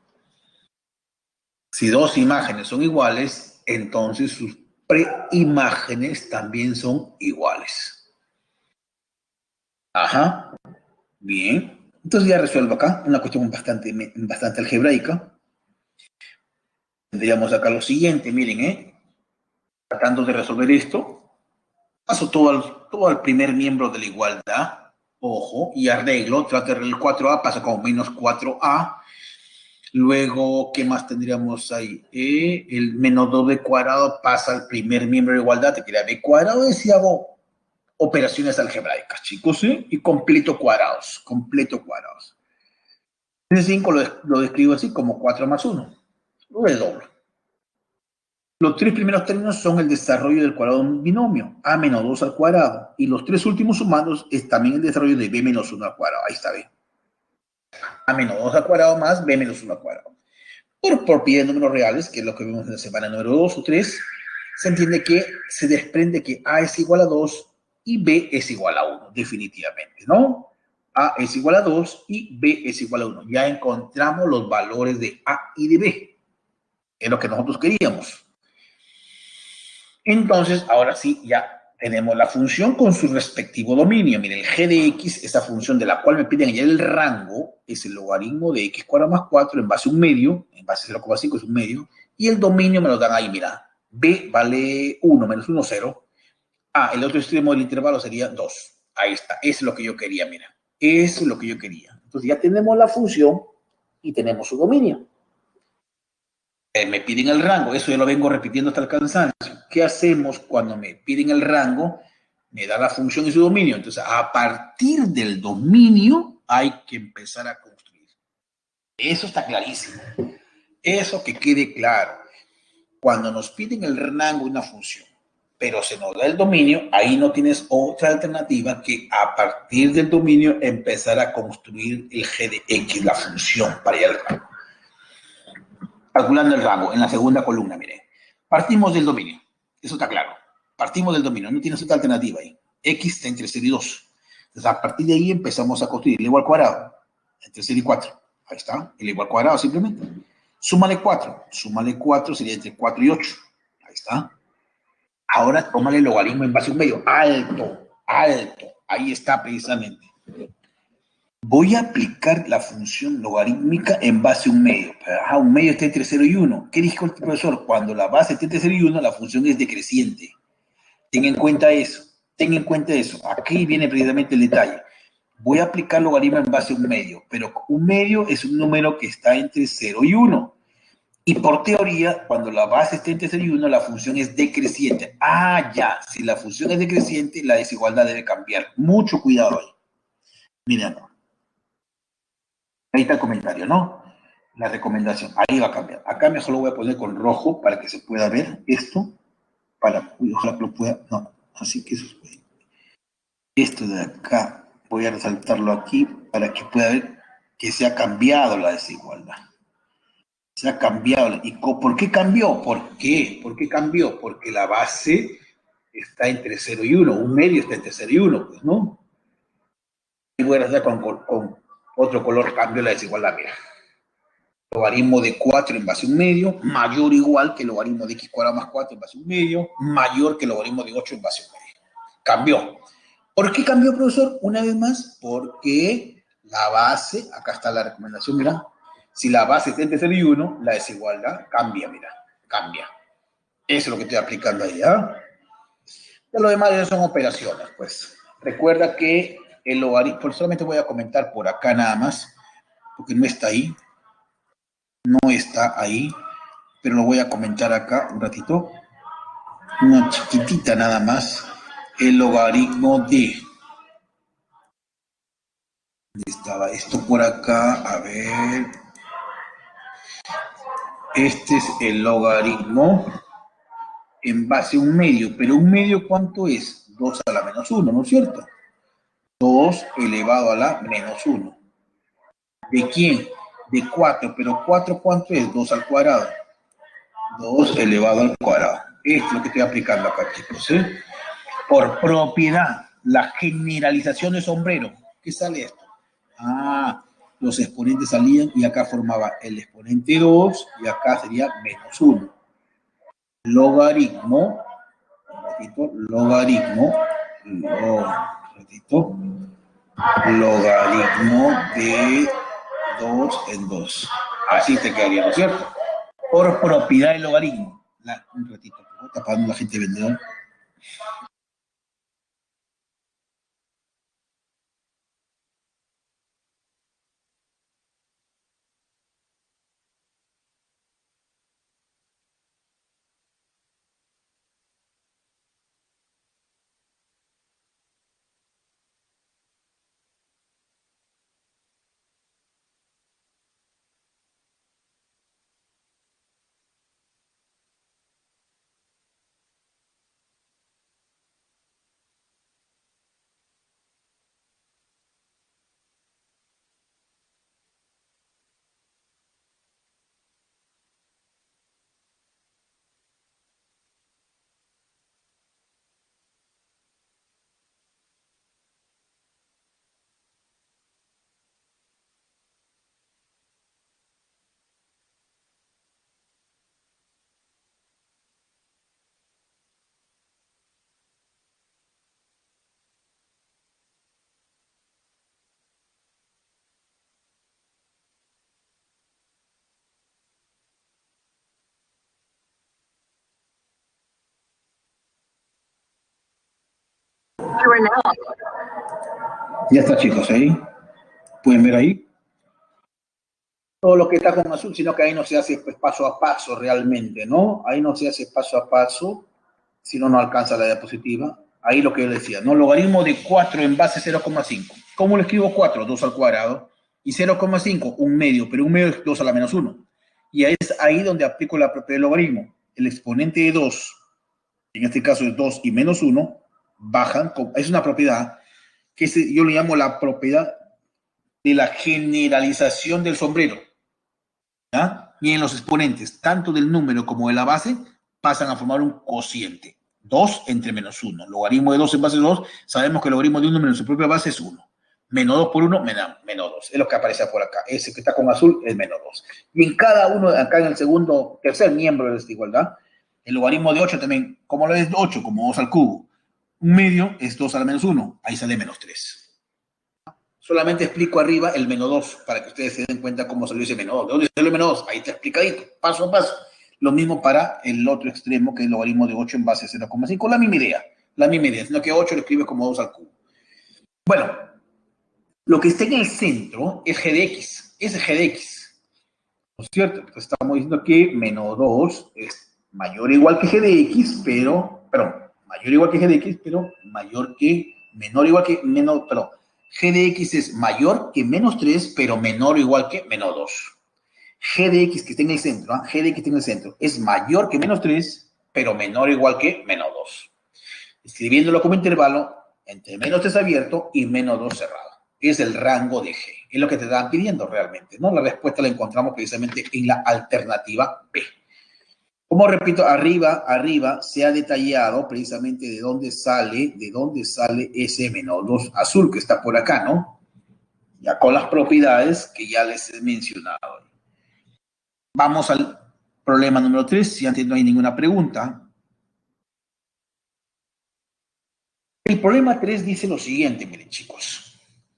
Si dos imágenes son iguales, entonces sus preimágenes también son iguales. Ajá, bien. Entonces ya resuelvo acá una cuestión bastante algebraica. Tendríamos acá lo siguiente, miren, tratando de resolver esto, paso todo al primer miembro de la igualdad, ojo, y arreglo, trato de el 4a pasa como menos 4a. Luego, ¿qué más tendríamos ahí? El menos 2b cuadrado pasa al primer miembro de igualdad, te queda b cuadrado, y si hago operaciones algebraicas, chicos, ¿sí? Y completo cuadrados. Ese 5 lo describo así como 4 más 1. Lo redoblo. Los tres primeros términos son el desarrollo del cuadrado de un binomio, a menos 2 al cuadrado. Y los tres últimos sumados es también el desarrollo de b menos 1 al cuadrado. Ahí está, b. A menos 2 al cuadrado más b menos 1 al cuadrado. Por propiedad de números reales, que es lo que vemos en la semana número 2 o 3, se entiende que se desprende que a es igual a 2 y b es igual a 1, definitivamente, ¿no? A es igual a 2 y b es igual a 1. Ya encontramos los valores de a y de b. Es lo que nosotros queríamos. Entonces, ahora sí, ya tenemos la función con su respectivo dominio. Miren, el g de x, esa función de la cual me piden añadir el rango, es el logaritmo de x cuadrado más 4 en base a un medio, en base a 0,5 es un medio, y el dominio me lo dan ahí, mira, b vale 1 menos 1, 0. El otro extremo del intervalo sería 2. Ahí está, eso es lo que yo quería, mira. Eso es lo que yo quería. Entonces ya tenemos la función y tenemos su dominio. Me piden el rango, eso yo lo vengo repitiendo hasta el cansancio. ¿Qué hacemos cuando me piden el rango? me da la función y su dominio. Entonces, a partir del dominio hay que empezar a construir. Eso está clarísimo. Eso que quede claro. Cuando nos piden el rango de una función, pero se nos da el dominio, ahí no tienes otra alternativa que a partir del dominio empezar a construir el g de x, la función para ir al rango. Calculando el rango en la segunda columna, miren. Partimos del dominio. Eso está claro. Partimos del dominio. No tienes otra alternativa ahí. X está entre 0 y 2. Entonces, a partir de ahí empezamos a construir el igual al cuadrado. Entre 0 y 4. Ahí está. El igual al cuadrado simplemente. Súmale 4. Súmale 4 sería entre 4 y 8. Ahí está. Ahora tómale el logaritmo en base a un medio. Alto. Alto. Ahí está precisamente. Voy a aplicar la función logarítmica en base a un medio. Un medio está entre 0 y 1. ¿Qué dijo el profesor? Cuando la base está entre 0 y 1, la función es decreciente. Ten en cuenta eso. Ten en cuenta eso. Aquí viene precisamente el detalle. Voy a aplicar logaritmo en base a un medio, pero un medio es un número que está entre 0 y 1. Y por teoría, cuando la base está entre 0 y 1, la función es decreciente. Ya. Si la función es decreciente, la desigualdad debe cambiar. Mucho cuidado ahí. Miren. Ahí está el comentario, ¿no? La recomendación. Ahí va a cambiar. Acá mejor lo voy a poner con rojo para que se pueda ver esto. Ojalá que lo pueda. No, así que eso es. Esto de acá, voy a resaltarlo aquí para que pueda ver que se ha cambiado la desigualdad. Se ha cambiado. ¿Y por qué cambió? ¿Por qué? ¿Por qué cambió? Porque la base está entre 0 y 1. Un medio está entre 0 y 1, pues, ¿no? Y voy a hacer con otro color cambio la desigualdad, mira. Logaritmo de 4 en base a un medio, mayor o igual que el logaritmo de x cuadrado más 4 en base a un medio, mayor que el logaritmo de 8 en base a un medio. Cambió. ¿Por qué cambió, profesor? Una vez más, porque la base, acá está la recomendación, mira, si la base está entre 0 y 1, la desigualdad cambia, mira, cambia. Eso es lo que estoy aplicando ahí, ¿ah? De lo demás son operaciones, pues. Recuerda que el logaritmo, solamente voy a comentar por acá nada más, porque no está ahí. No está ahí, pero lo voy a comentar acá un ratito. Una chiquitita nada más. El logaritmo de... ¿Dónde estaba esto por acá? A ver. Este es el logaritmo en base a un medio. Pero un medio, ¿cuánto es? 2 a la menos 1, ¿no es cierto? 2 elevado a la menos 1. ¿De quién? De 4. Pero 4, ¿cuánto es? 2 al cuadrado. 2 elevado al cuadrado. Esto es lo que estoy aplicando acá, chicos, ¿eh? Por propiedad, la generalización de sombrero. ¿Qué sale esto? Los exponentes salían y acá formaba el exponente 2 y acá sería menos 1. Logaritmo, un ratito, logaritmo de 2 en 2. Así te quedaría, ¿no es cierto? Por propiedad del logaritmo. Un ratito, tapando la gente vendedora. Ya está, chicos, ahí. ¿Pueden ver ahí? Todo lo que está con azul, sino que ahí no se hace pues, paso a paso realmente, ¿no? Ahí no se hace paso a paso, si no, no alcanza la diapositiva. ahí lo que yo decía, ¿no? Logaritmo de 4 en base 0,5. ¿Cómo lo escribo 4? 2 al cuadrado. Y 0,5, un medio, pero un medio es 2 a la menos 1. Y es ahí donde aplico la propiedad del logaritmo. El exponente de 2, en este caso es 2 y menos 1, bajan. Es una propiedad que yo le llamo la propiedad de la generalización del sombrero. ¿Ya? Y en los exponentes, tanto del número como de la base, pasan a formar un cociente. 2 entre menos 1. Logaritmo de 2 en base 2, sabemos que el logaritmo de un número en su propia base es 1. Menos 2 por 1, menos 2. Es lo que aparece por acá. Ese que está con azul es menos 2. Y en cada uno, acá en el tercer miembro de esta igualdad, el logaritmo de 8 también, ¿cómo lo es 8? Como 2 al cubo. Un medio es 2 a la menos 1. Ahí sale menos 3. Solamente explico arriba el menos 2 para que ustedes se den cuenta cómo salió ese menos 2. ¿De dónde salió el menos 2? Ahí está explicadito, paso a paso. Lo mismo para el otro extremo, que es el logaritmo de 8 en base a 0,5. La misma idea, sino que 8 lo escribes como 2 al cubo. Bueno, lo que está en el centro es g de x. Es g de x. ¿No es cierto? Entonces estamos diciendo que menos 2 es mayor o igual que g de x, mayor o igual que g de x, pero menor o igual que menos, perdón. G de x es mayor que menos 3, pero menor o igual que menos 2. G de x que está en el centro, G de x que está en el centro, es mayor que menos 3, pero menor o igual que menos 2. Escribiéndolo como intervalo entre menos 3 abierto y menos 2 cerrado. Es el rango de G. Es lo que te están pidiendo realmente, ¿no? La respuesta la encontramos precisamente en la alternativa B. Como repito, arriba se ha detallado precisamente de dónde sale ese menos 2 azul que está por acá, ¿no? Ya con las propiedades que ya les he mencionado. Vamos al problema número 3, si antes no hay ninguna pregunta. El problema 3 dice lo siguiente, miren chicos.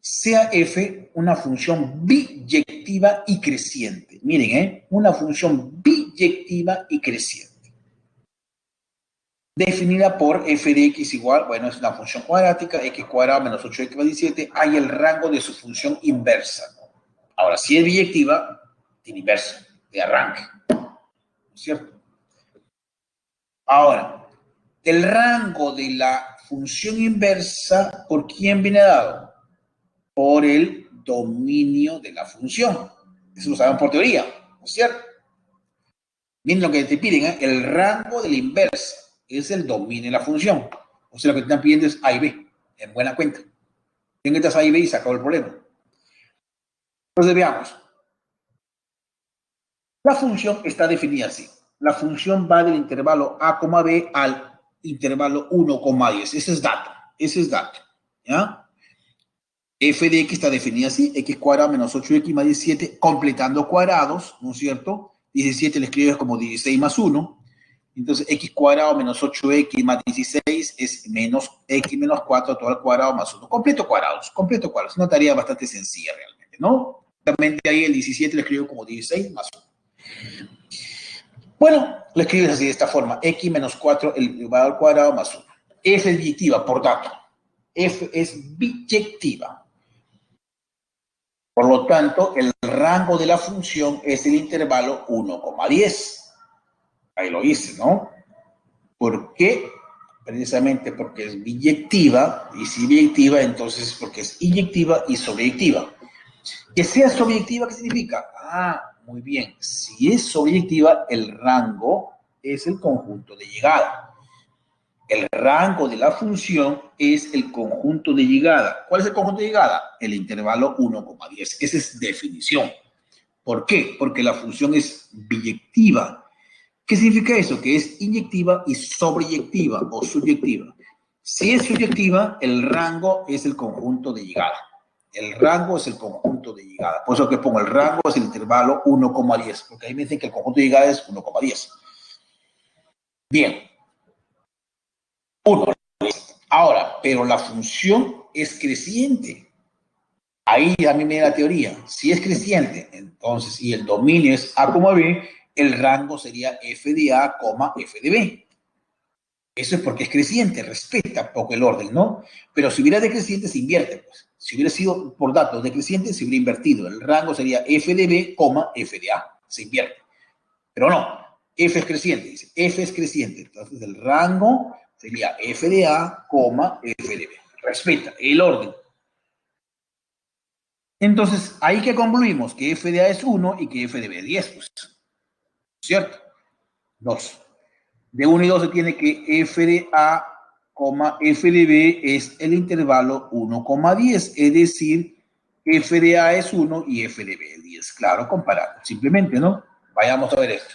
Sea f una función biyectiva y creciente. Miren, una función biyectiva y creciente. Definida por f de x igual, bueno, es una función cuadrática, x cuadrado menos 8x más 17, hay el rango de su función inversa. Ahora, si es biyectiva, tiene inversa, de arranque. ¿No es cierto? Ahora, el rango de la función inversa, ¿por quién viene dado? Por el dominio de la función. Eso lo saben por teoría, ¿no es cierto? Miren lo que te piden, el rango de la inversa es el dominio de la función. O sea, lo que te están pidiendo es A y B, en buena cuenta. Tienen que estar A y B y se acabó el problema. Entonces veamos. La función está definida así. La función va del intervalo A, B al intervalo 1,10. Ese es dato. ¿Ya? F de x está definida así, x cuadrado menos 8x más 17, completando cuadrados, ¿no es cierto? 17 le escribes como 16 más 1. Entonces, x cuadrado menos 8x más 16 es menos x menos 4 todo al cuadrado más 1. Completo cuadrados. Es una tarea bastante sencilla realmente, ¿no? Realmente ahí el 17 le escribo como 16 más 1. Bueno, lo escribes así de esta forma, x menos 4 elevado al cuadrado más 1. F es biyectiva, por dato. F es biyectiva. Por lo tanto, el rango de la función es el intervalo 1,10. Ahí lo hice, ¿no? ¿Por qué? Precisamente porque es biyectiva, y si biyectiva, entonces porque es inyectiva y sobreyectiva. Que sea sobreyectiva, ¿qué significa? Muy bien. Si es sobreyectiva, el rango es el conjunto de llegada. El rango de la función es el conjunto de llegada. ¿Cuál es el conjunto de llegada? El intervalo 1,10. Esa es definición. ¿Por qué? Porque la función es biyectiva. ¿Qué significa eso? Que es inyectiva y sobreyectiva o subyectiva. Si es subyectiva, el rango es el conjunto de llegada. El rango es el conjunto de llegada. Por eso que pongo el rango es el intervalo 1,10. Porque ahí me dicen que el conjunto de llegada es 1,10. Bien. 1. Ahora, pero la función es creciente. Ahí a mí me da la teoría. Si es creciente, entonces, y el dominio es A, B, el rango sería f de A, f de B. Eso es porque es creciente, respeta poco el orden, ¿no? Pero si hubiera decreciente, se invierte, pues. Si hubiera sido por datos decreciente, se hubiera invertido. El rango sería f de B, f de A. Se invierte. Pero no, f es creciente, dice. F es creciente. Entonces, el rango Sería f de a, f de b. Respeta el orden. Entonces, ahí que concluimos que f de a es 1 y que f de b es 10, pues. ¿Cierto? 2. De 1 y 2 se tiene que f de a, f de b es el intervalo 1, 10. Es decir, f de a es 1 y f de b es 10. Claro, comparando. Simplemente, ¿no? Vayamos a ver esto.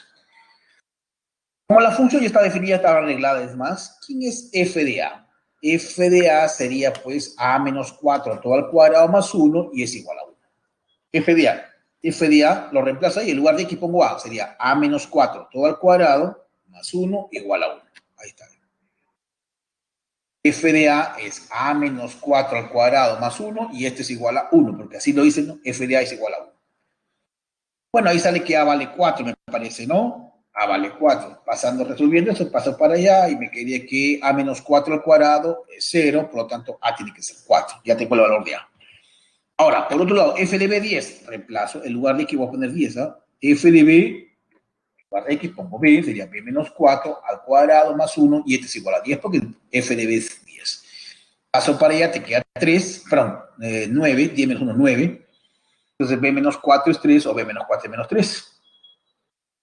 Como la función ya está definida, está arreglada, es más, ¿quién es f de a? F de a sería, pues, a menos 4 todo al cuadrado más 1 y es igual a 1. F de a. F de a lo reemplazo ahí, en lugar de aquí pongo a, sería a menos 4 todo al cuadrado más 1 igual a 1. Ahí está. F de a es a menos 4 al cuadrado más 1 y este es igual a 1, porque así lo dicen, ¿no? F de a es igual a 1. Bueno, ahí sale que a vale 4, me parece, ¿no? A vale 4. Pasando, resolviendo eso, paso para allá y me quedé que a menos 4 al cuadrado es 0, por lo tanto a tiene que ser 4. Ya tengo el valor de a. Ahora, por otro lado, f de b 10, reemplazo, en lugar de x voy a poner 10, ¿ah? F de b, en lugar de x pongo b, sería b menos 4 al cuadrado más 1, y este es igual a 10 porque f de b es 10. Paso para allá, te queda 3, perdón, 9, 10 menos 1, 9. Entonces b menos 4 es 3, o b menos 4 es menos 3.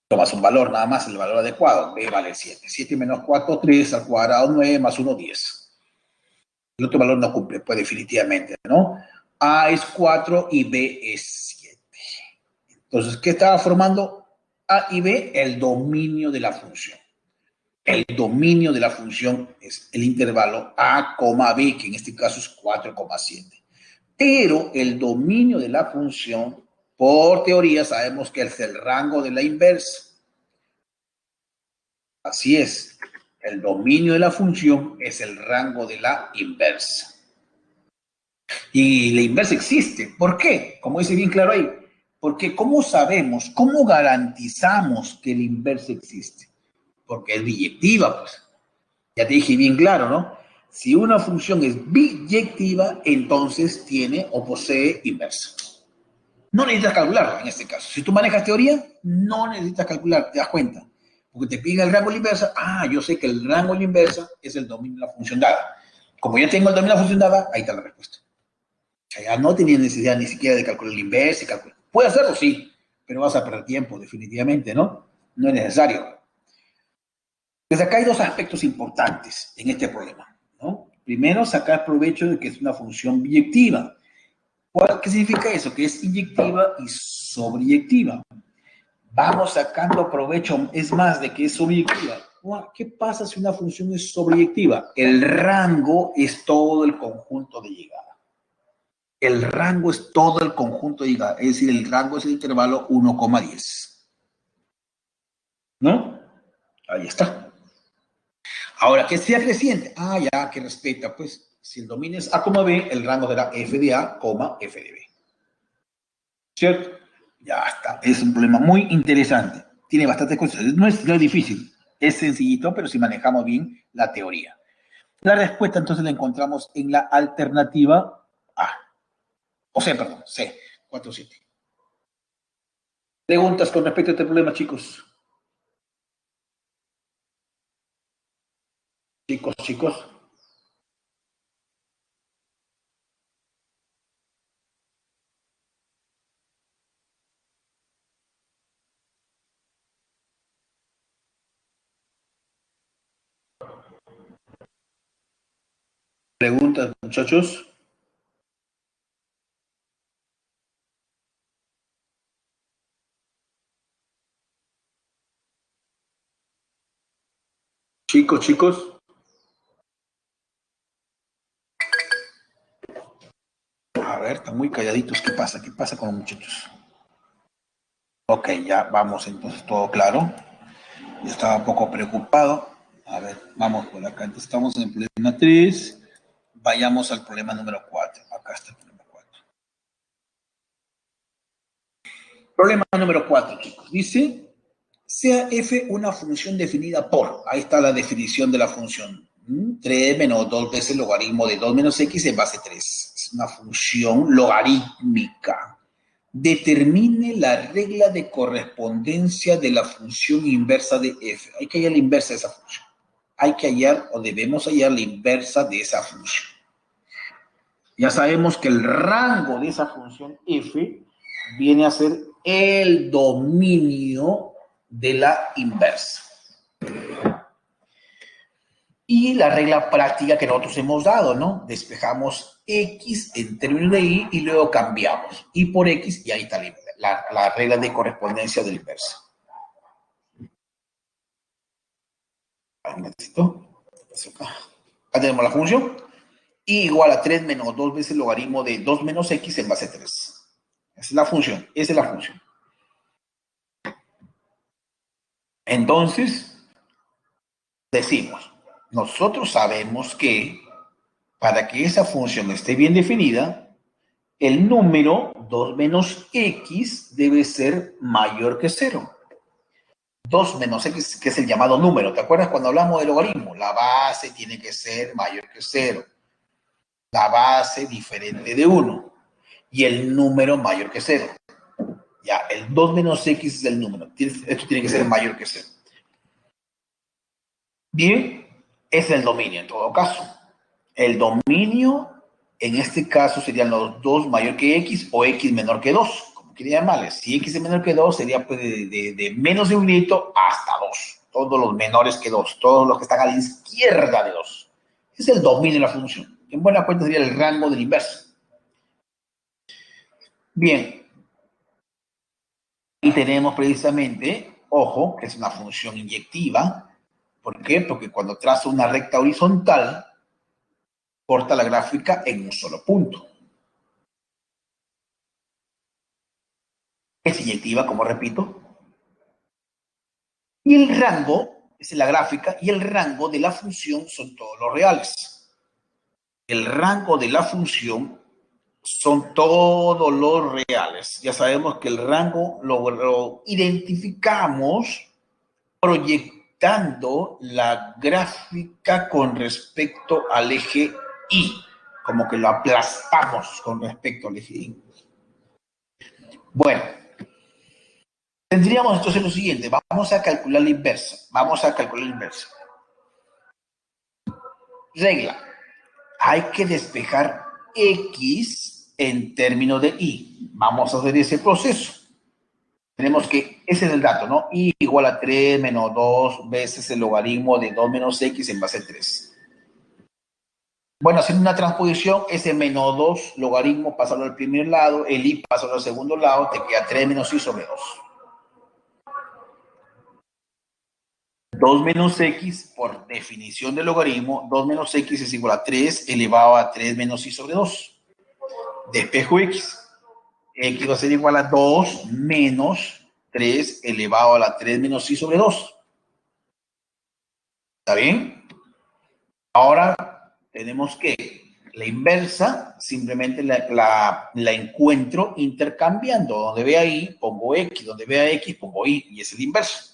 Tomas un valor, nada más, el valor adecuado, b vale 7. 7 menos 4, 3 al cuadrado, 9, más 1, 10. El otro valor no cumple, pues definitivamente, ¿no? A es 4 y B es 7. Entonces, ¿qué estaba formando A y B? El dominio de la función. El dominio de la función es el intervalo A, B, que en este caso es 4,7. Pero el dominio de la función, por teoría, sabemos que es el rango de la inversa. Así es. El dominio de la función es el rango de la inversa. Y la inversa existe. ¿Por qué? Como dice bien claro ahí. Porque ¿cómo sabemos, cómo garantizamos que la inversa existe? Porque es biyectiva, pues. Ya te dije bien claro, ¿no? Si una función es biyectiva, entonces tiene o posee inversa. No necesitas calcularlo en este caso. Si tú manejas teoría, no necesitas calcular, te das cuenta. Porque te piden el rango de la inversa. Ah, yo sé que el rango de la inversa es el dominio de la función dada. Como ya tengo el dominio de la función dada, ahí está la respuesta. O sea, ya no tenía necesidad ni siquiera de calcular el inverso. Puede hacerlo, sí, pero vas a perder tiempo, definitivamente, ¿no? No es necesario. Desde acá hay dos aspectos importantes en este problema, ¿no? Primero, sacar provecho de que es una función biyectiva. ¿Qué significa eso? Que es inyectiva y sobreyectiva. Vamos sacando provecho, es más, de que es sobreyectiva. ¿Qué pasa si una función es sobreyectiva? El rango es todo el conjunto de llegada. El rango es todo el conjunto de llegada, es decir, el rango es el intervalo 1,10. ¿No? Ahí está. Ahora, que sea creciente. Ah, ya, que respeta, pues, si el dominio es A, B, el rango será f de A, f de B. ¿Cierto? Ya está. Es un problema muy interesante. Tiene bastantes cosas. No es difícil. Es sencillito, pero si manejamos bien la teoría. La respuesta entonces la encontramos en la alternativa A. O C, perdón, C, 4, 7. ¿Preguntas con respecto a este problema, chicos? Chicos. ¿Preguntas, muchachos? Chicos. A ver, están muy calladitos. ¿Qué pasa? ¿Qué pasa con los muchachos? Ok, ya vamos, entonces todo claro. Yo estaba un poco preocupado. A ver, vamos por acá. Entonces estamos en el problema 3. Vayamos al problema número 4. Acá está el problema 4. Problema número 4, chicos. Dice, sea f una función definida por, ahí está la definición de la función, 3 menos 2 veces el logaritmo de 2 menos x en base 3. Es una función logarítmica. Determine la regla de correspondencia de la función inversa de f. Hay que hallar la inversa de esa función. hay que hallar o debemos hallar la inversa de esa función. Ya sabemos que el rango de esa función f viene a ser el dominio de la inversa. Y la regla práctica que nosotros hemos dado, ¿no? Despejamos x en términos de y y luego cambiamos y por x y ahí está la regla de correspondencia de la inversa. Acá tenemos la función y igual a 3 menos 2 veces el logaritmo de 2 menos x en base a 3. Esa es la función, esa es la función. Entonces, decimos, nosotros sabemos que para que esa función esté bien definida, el número 2 menos x debe ser mayor que 0. 2 menos x, que es el llamado número. ¿Te acuerdas cuando hablamos de logaritmo? La base tiene que ser mayor que 0. La base diferente de 1. Y el número mayor que 0. Ya, el 2 menos x es el número. Esto tiene que ser mayor que 0. Bien, es el dominio en todo caso. El dominio, en este caso, serían los 2 mayor que x o x menor que 2. Como quería llamarle. Si x es menor que 2, sería pues de menos de un dígito hasta 2. Todos los menores que 2. Todos los que están a la izquierda de 2. Es el dominio de la función. En buena cuenta sería el rango del inverso. Bien. Y tenemos precisamente, ojo, que es una función inyectiva. ¿Por qué? Porque cuando trazo una recta horizontal, corta la gráfica en un solo punto. Es inyectiva, como repito. Y el rango, es la gráfica, y el rango de la función son todos los reales. El rango de la función son todos los reales. Ya sabemos que el rango lo identificamos proyectando la gráfica con respecto al eje Y, como que lo aplastamos con respecto al eje Y. Bueno, tendríamos entonces lo siguiente, vamos a calcular la inversa. Regla, hay que despejar x en términos de y. Vamos a hacer ese proceso. Tenemos que, ese es el dato, ¿no? Y igual a 3 menos 2 veces el logaritmo de 2 menos x en base a 3. Bueno, haciendo una transposición, ese menos 2 logaritmo pasarlo al primer lado, el y pasarlo al segundo lado, te queda 3 menos y sobre 2. 2 menos x, por definición del logaritmo, 2 menos x es igual a 3 elevado a 3 menos y sobre 2. Despejo x. X va a ser igual a 2 menos 3 elevado a la 3 menos y sobre 2. ¿Está bien? Ahora tenemos que la inversa, simplemente la encuentro intercambiando. Donde vea y, pongo x. Donde vea x, pongo y. Y es el inverso.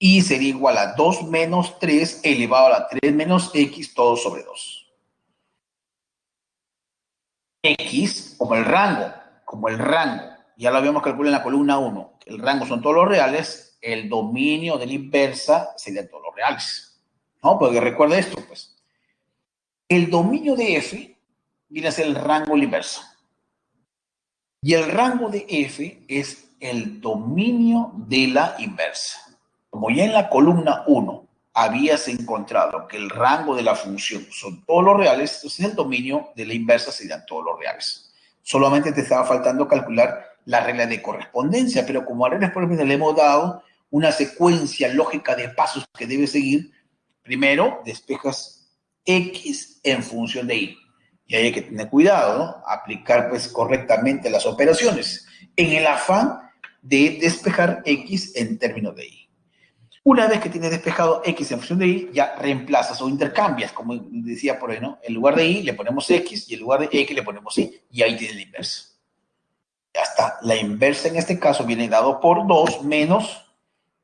Y sería igual a 2 menos 3 elevado a la 3 menos x todo sobre 2. X como el rango. Ya lo habíamos calculado en la columna 1. El rango son todos los reales. El dominio de la inversa serían todos los reales. ¿No? Porque recuerda esto, pues. El dominio de f viene a ser el rango de la inversa. Y el rango de f es el dominio de la inversa. Como ya en la columna 1 habías encontrado que el rango de la función son todos los reales, entonces el dominio de la inversa serían todos los reales. Solamente te estaba faltando calcular la regla de correspondencia, pero como a reglas por ejemplo le hemos dado una secuencia lógica de pasos que debes seguir, primero despejas x en función de y. Y ahí hay que tener cuidado, ¿no? Aplicar pues correctamente las operaciones en el afán de despejar x en términos de y. Una vez que tienes despejado x en función de y, ya reemplazas o intercambias, como decía por ahí, ¿no? En lugar de y le ponemos x y en lugar de x le ponemos y. Y ahí tienes la inversa. Ya está. La inversa en este caso viene dado por 2 menos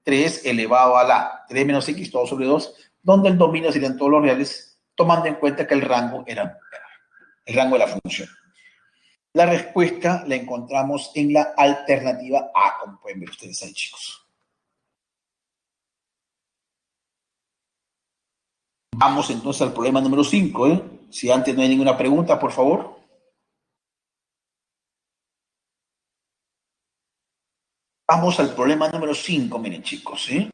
3 elevado a la 3 menos x todo sobre 2, donde el dominio serían todos los reales, tomando en cuenta que el rango era el rango de la función. La respuesta la encontramos en la alternativa A, como pueden ver ustedes ahí, chicos. Vamos entonces al problema número 5, ¿eh? Si antes no hay ninguna pregunta, por favor. Vamos al problema número 5, miren chicos, ¿eh?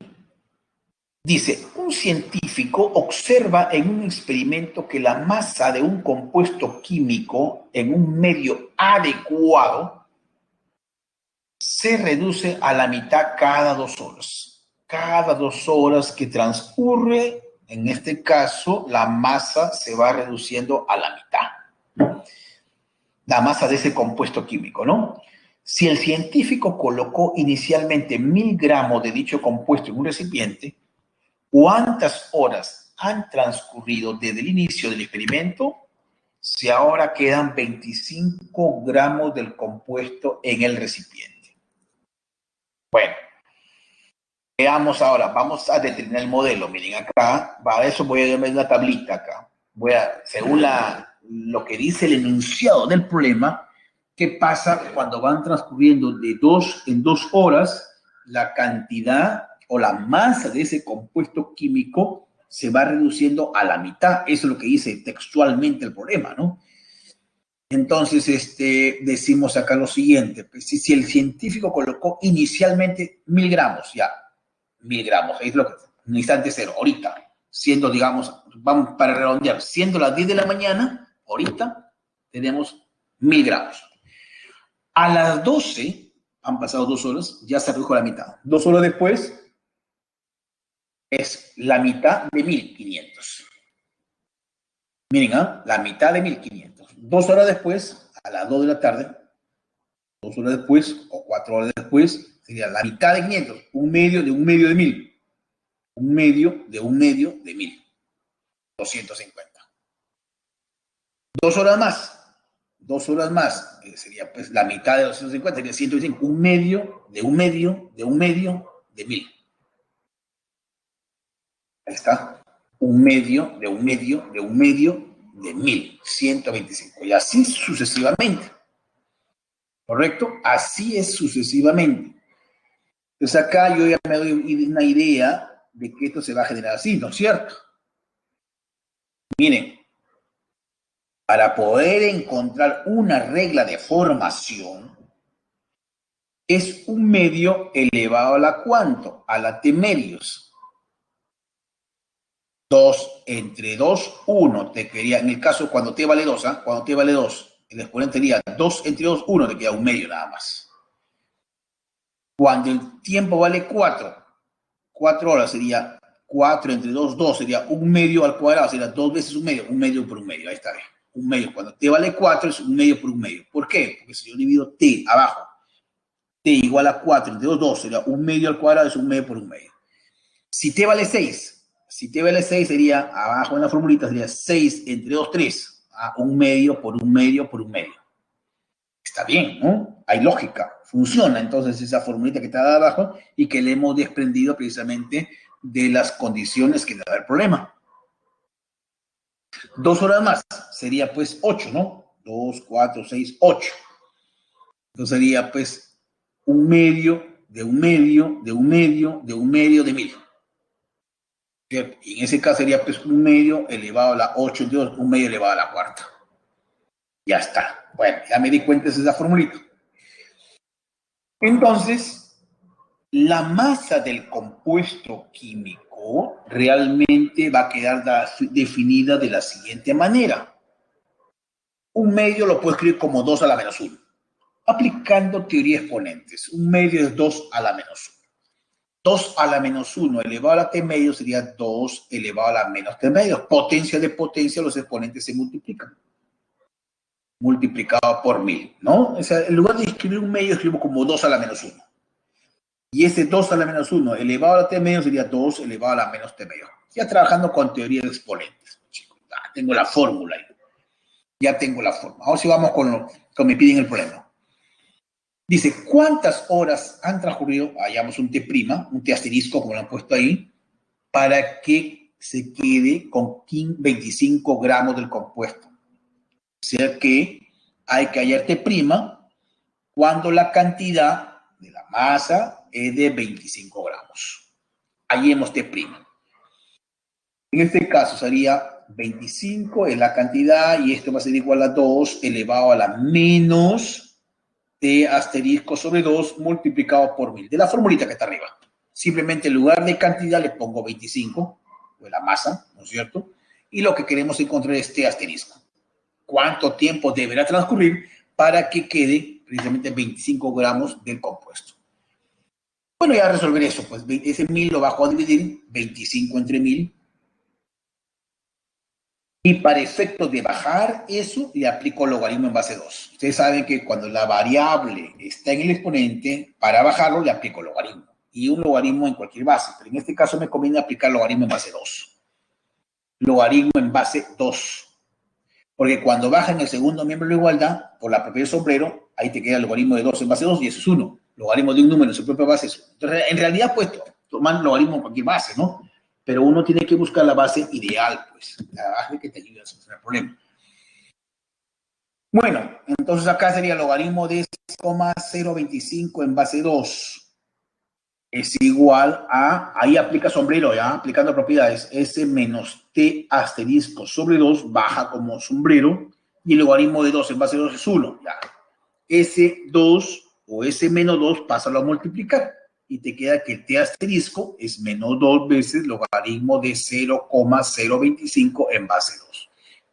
Dice, un científico observa en un experimento que la masa de un compuesto químico en un medio adecuado se reduce a la mitad cada 2 horas. Cada 2 horas que transcurre, en este caso, la masa se va reduciendo a la mitad. La masa de ese compuesto químico, ¿no? Si el científico colocó inicialmente 1000 gramos de dicho compuesto en un recipiente, ¿cuántas horas han transcurrido desde el inicio del experimento? Si ahora quedan 25 gramos del compuesto en el recipiente. Bueno, veamos ahora, vamos a determinar el modelo. Miren acá, para eso voy a darme una tablita acá. Según lo que dice el enunciado del problema, ¿qué pasa cuando van transcurriendo de 2 en 2 horas? La cantidad o la masa de ese compuesto químico se va reduciendo a la mitad. Eso es lo que dice textualmente el problema, ¿no? Entonces, decimos acá lo siguiente. Pues, si el científico colocó inicialmente 1000 gramos, ya, 1000 gramos, es lo que, un instante cero, ahorita, siendo, digamos, vamos para redondear, siendo las 10 de la mañana, ahorita tenemos 1000 gramos. A las 12, han pasado 2 horas, ya se redujo la mitad. 2 horas después, es la mitad de 1500. Miren, ¿ah? La mitad de 1500. 2 horas después, a las 2 de la tarde, 2 horas después, o 4 horas después, sería la mitad de 500. Un medio de 1000. Un medio de 1000. 250. 2 horas más. 2 horas más, sería pues la mitad de 250, sería 125. Un medio de 1000. Ahí está. Un medio de 1000. 125. Y así sucesivamente. ¿Correcto? Así es sucesivamente. Entonces acá yo ya me doy una idea de que esto se va a generar así, ¿no es cierto? Miren, para poder encontrar una regla de formación, es un medio elevado a la ¿cuánto? A la t medios. 2 entre 2, 1. Te quería, en el caso cuando t vale 2, ¿ah? Cuando t vale 2, el exponente sería 2 entre 2, 1, te queda un medio nada más. Cuando el tiempo vale 4, 4 horas sería 4 entre 2, 2, sería un medio al cuadrado, sería 2 veces un medio por un medio, ahí está bien. Un medio, cuando t vale 4 es un medio por un medio. ¿Por qué? Porque si yo divido t abajo, t igual a 4 entre 2, 2, sería un medio al cuadrado, es un medio por un medio. Si t vale 6, sería, abajo en la formulita, sería 6 entre 2, 3, un medio por un medio por un medio. Está bien, ¿no? Hay lógica, funciona entonces esa formulita que está abajo y que le hemos desprendido precisamente de las condiciones que le da el problema. 2 horas más sería pues 8, ¿no? 2, 4, 6, 8. Entonces sería pues un medio de un medio de un medio de un medio de 1000. Y en ese caso sería pues un medio elevado a la 8, un medio elevado a la cuarta. Ya está. Bueno, ya me di cuenta de esa formulita. Entonces, la masa del compuesto químico realmente va a quedar definida de la siguiente manera. Un medio lo puedo escribir como 2 a la menos 1. Aplicando teoría exponentes, un medio es 2 a la menos 1. 2 a la menos 1 elevado a la t medio sería 2 elevado a la menos t medio. Potencia de potencia, los exponentes se multiplican. Multiplicado por 1000, ¿no? O sea, en lugar de escribir un medio, escribo como 2 a la menos 1. Y ese 2 a la menos 1 elevado a la t medio sería 2 elevado a la menos t medio. Ya trabajando con teoría de exponentes, chicos. Ya tengo la fórmula ahí. Ya tengo la fórmula. Ahora sí vamos con lo que me piden el problema. Dice, ¿cuántas horas han transcurrido? Hallamos un t', un t asterisco, como lo han puesto ahí, para que se quede con 25 gramos del compuesto. O sea que hay que hallar t' cuando la cantidad de la masa es de 25 gramos. Hallemos t'. En este caso sería 25 es la cantidad y esto va a ser igual a 2 elevado a la menos t asterisco sobre 2 multiplicado por 1000. De la formulita que está arriba. Simplemente en lugar de cantidad le pongo 25, o la masa, ¿no es cierto? Y lo que queremos encontrar es t asterisco. ¿Cuánto tiempo deberá transcurrir para que quede precisamente 25 gramos del compuesto? Bueno, ya resolver eso, pues ese 1000 lo bajo a dividir, 25 entre 1000. Y para efectos de bajar eso, le aplico logaritmo en base 2. Ustedes saben que cuando la variable está en el exponente, para bajarlo le aplico logaritmo. Y un logaritmo en cualquier base, pero en este caso me conviene aplicar logaritmo en base 2. Logaritmo en base 2. Porque cuando baja en el segundo miembro de la igualdad, por la propiedad del sombrero, ahí te queda el logaritmo de 2 en base 2 y eso es 1. Logaritmo de un número en su propia base es 1. Entonces, en realidad, pues, tomar logaritmo en cualquier base, ¿no? Pero uno tiene que buscar la base ideal, pues, la base que te ayude a solucionar el problema. Bueno, entonces acá sería logaritmo de 0,025 en base 2 es igual a, ahí aplica sombrero, ya, aplicando propiedades, S menos T asterisco sobre 2 baja como sombrero y el logaritmo de 2 en base 2 es 1, ya. S2 o S menos 2 pásalo a multiplicar y te queda que el T asterisco es menos 2 veces logaritmo de 0,025 en base 2.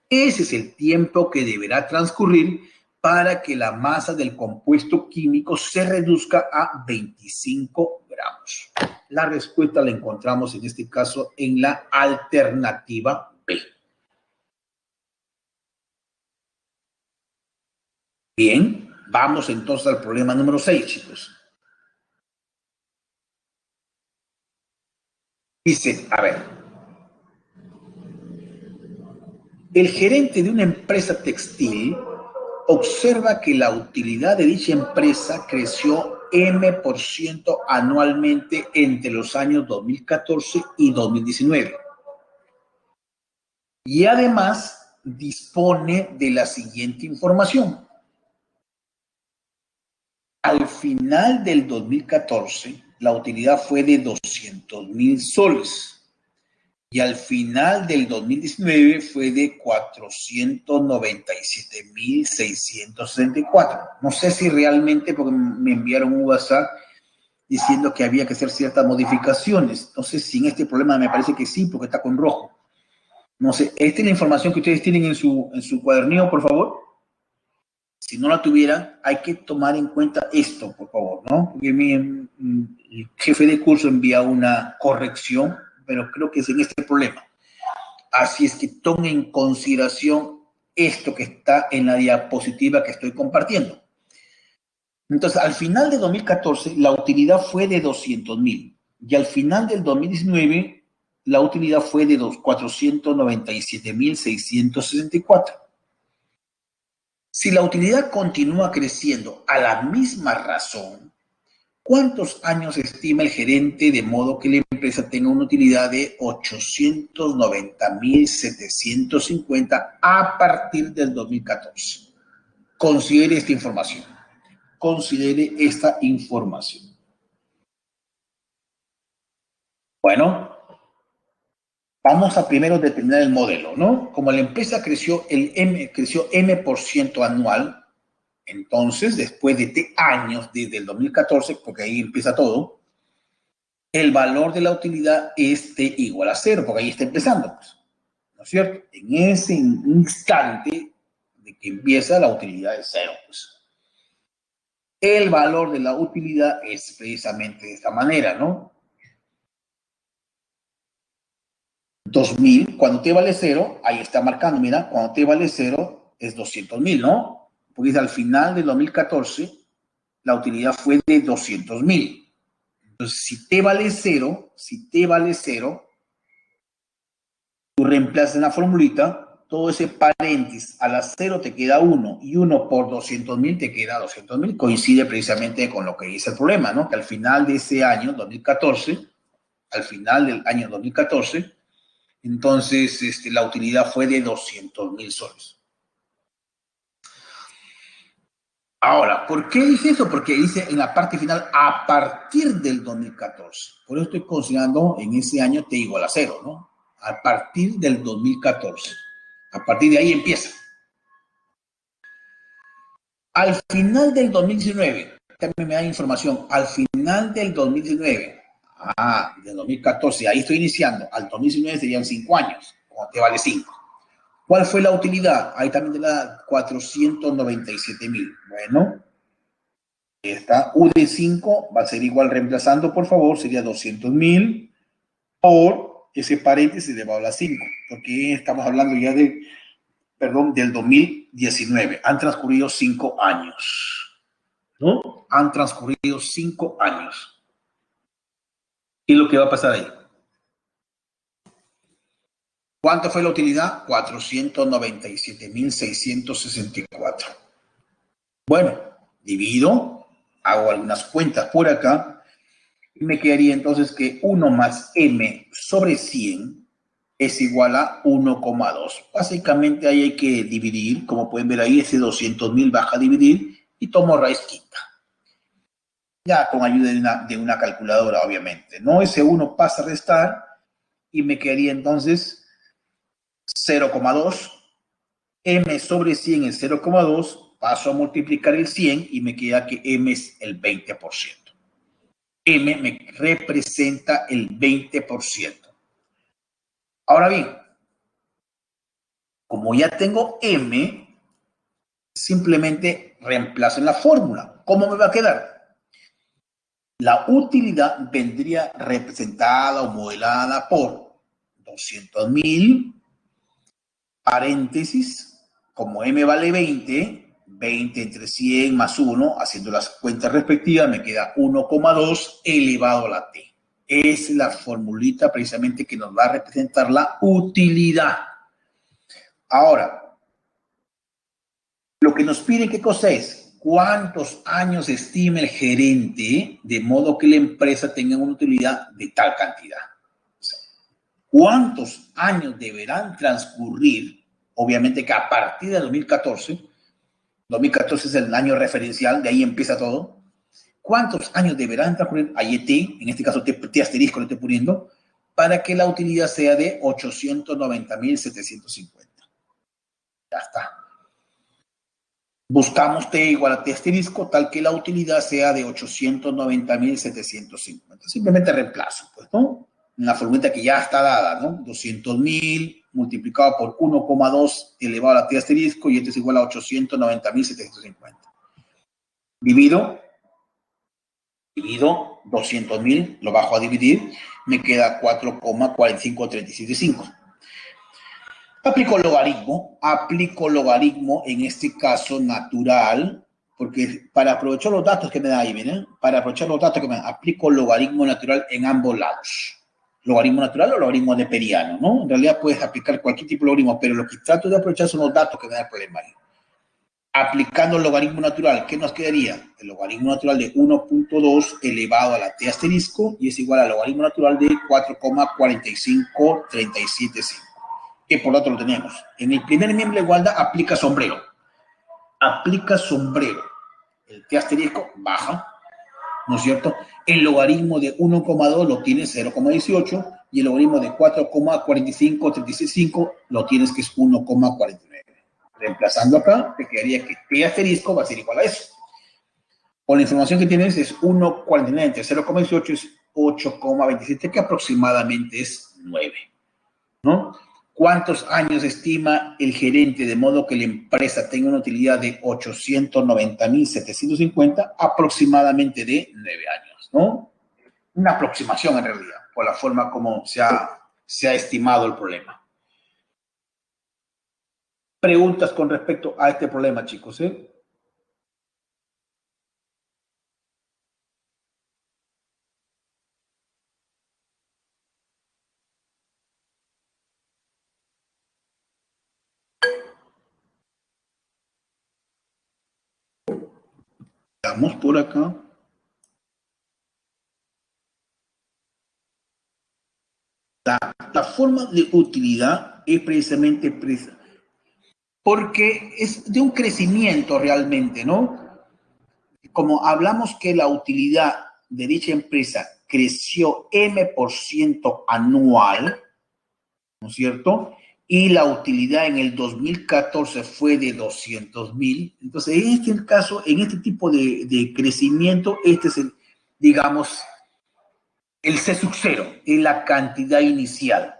Ese es el tiempo que deberá transcurrir para que la masa del compuesto químico se reduzca a 25 gramos. La respuesta la encontramos en este caso en la alternativa B. Bien, vamos entonces al problema número 6, chicos. Dice, a ver, el gerente de una empresa textil observa que la utilidad de dicha empresa creció M% anualmente entre los años 2014 y 2019. Y además dispone de la siguiente información. Al final del 2014, la utilidad fue de 200.000 soles. Y al final del 2019 fue de 497.664. No sé si realmente, porque me enviaron un WhatsApp diciendo que había que hacer ciertas modificaciones. No sé si en este problema me parece que sí, porque está con rojo. No sé, ¿esta es la información que ustedes tienen en su cuadernillo, por favor? Si no la tuvieran, hay que tomar en cuenta esto, por favor, ¿no? Porque el jefe de curso envía una corrección, pero creo que es en este problema. Así es que tomen en consideración esto que está en la diapositiva que estoy compartiendo. Entonces, al final de 2014, la utilidad fue de 200.000 y al final del 2019, la utilidad fue de 497.664. Si la utilidad continúa creciendo a la misma razón, ¿cuántos años estima el gerente de modo que la empresa tenga una utilidad de 890.750 a partir del 2014? Considere esta información. Considere esta información. Bueno, vamos a primero determinar el modelo, ¿no? Como la empresa creció M% anual, entonces, después de T años, desde el 2014, porque ahí empieza todo, el valor de la utilidad es T igual a 0, porque ahí está empezando, pues, ¿no es cierto? En ese instante de que empieza, la utilidad es 0, pues. El valor de la utilidad es precisamente de esta manera, ¿no? 2.000, cuando T vale 0, ahí está marcando, mira, cuando T vale 0 es 200.000, ¿no? Porque al final del 2014, la utilidad fue de 200.000. Entonces, si T vale 0, tú reemplazas en la formulita, todo ese paréntesis a la 0 te queda 1, y 1 por 200.000 te queda 200.000. Coincide precisamente con lo que dice el problema, ¿no? Que al final de ese año, 2014, al final del año 2014, entonces la utilidad fue de 200.000 soles. Ahora, ¿por qué dice eso? Porque dice en la parte final, a partir del 2014. Por eso estoy considerando en ese año T igual a 0, ¿no? a partir del 2014. A partir de ahí empieza. Al final del 2019, también me da información, al final del 2019, del 2014, ahí estoy iniciando, al 2019 serían 5 años, cuando te vale 5. ¿Cuál fue la utilidad? Ahí también de la 497,000. Bueno, esta U de 5 va a ser igual, reemplazando, por favor, sería 200,000 por ese paréntesis elevado a la 5, porque estamos hablando ya de, perdón, del 2019. Han transcurrido 5 años, ¿no? Han transcurrido 5 años. ¿Y lo que va a pasar ahí? ¿Cuánto fue la utilidad? 497,664. Bueno, divido, hago algunas cuentas por acá, y me quedaría entonces que 1 más m sobre 100 es igual a 1,2. Básicamente ahí hay que dividir, como pueden ver ahí, ese 200,000 baja a dividir y tomo raíz quinta. Ya con ayuda de una calculadora, obviamente, ¿no? Ese 1 pasa a restar y me quedaría entonces 0,2. M sobre 100 es 0,2. Paso a multiplicar el 100 y me queda que M es el 20%. M me representa el 20%. Ahora bien, como ya tengo M, simplemente reemplazo en la fórmula. ¿Cómo me va a quedar? La utilidad vendría representada o modelada por 200,000, paréntesis, como M vale 20, 20 entre 100 más 1, haciendo las cuentas respectivas, me queda 1,2 elevado a la T. Es la formulita precisamente que nos va a representar la utilidad. Ahora, lo que nos pide, ¿qué cosa es? ¿Cuántos años estima el gerente de modo que la empresa tenga una utilidad de tal cantidad? O sea, ¿cuántos años deberán transcurrir? Obviamente que a partir de 2014 es el año referencial, de ahí empieza todo. ¿Cuántos años deberán transcurrir? Ahí T, en este caso T asterisco lo estoy poniendo, para que la utilidad sea de 890,750. Ya está. Buscamos T igual a T asterisco, tal que la utilidad sea de 890,750. Simplemente reemplazo, pues, ¿no? En la formulita que ya está dada, ¿no? 200,000 multiplicado por 1,2 elevado a la T asterisco, y esto es igual a 890,750. Divido 200,000, lo bajo a dividir, me queda 4,45375. Aplico logaritmo, en este caso natural, porque para aprovechar los datos que me da ahí, miren, aplico logaritmo natural en ambos lados. Logaritmo natural o logaritmo neperiano, ¿no? En realidad puedes aplicar cualquier tipo de logaritmo, pero lo que trato de aprovechar son los datos que me da el problema ahí. Aplicando el logaritmo natural, ¿qué nos quedaría? El logaritmo natural de 1,2 elevado a la T asterisco y es igual al logaritmo natural de 4,45375. Que por lo otro lo tenemos. En el primer miembro de igualdad aplica sombrero. El T asterisco baja, ¿no es cierto? El logaritmo de 1,2 lo tienes 0,18 y el logaritmo de 4,4535 lo tienes que es 1,49. Reemplazando acá, te quedaría que T asterisco va a ser igual a eso. Con la información que tienes es 1,49 entre 0,18 es 8,27, que aproximadamente es 9, ¿no? ¿Cuántos años estima el gerente de modo que la empresa tenga una utilidad de 890,750? Aproximadamente de 9 años, ¿no? Una aproximación en realidad, por la forma como se ha estimado el problema. Preguntas con respecto a este problema, chicos, ¿eh? Vamos por acá. La forma de utilidad es precisamente porque es de un crecimiento realmente, ¿no? Como hablamos que la utilidad de dicha empresa creció M% anual, ¿no es cierto? Y la utilidad en el 2014 fue de 200.000. Entonces, en este caso, en este tipo de crecimiento, este es el, digamos, el C sub 0, es la cantidad inicial.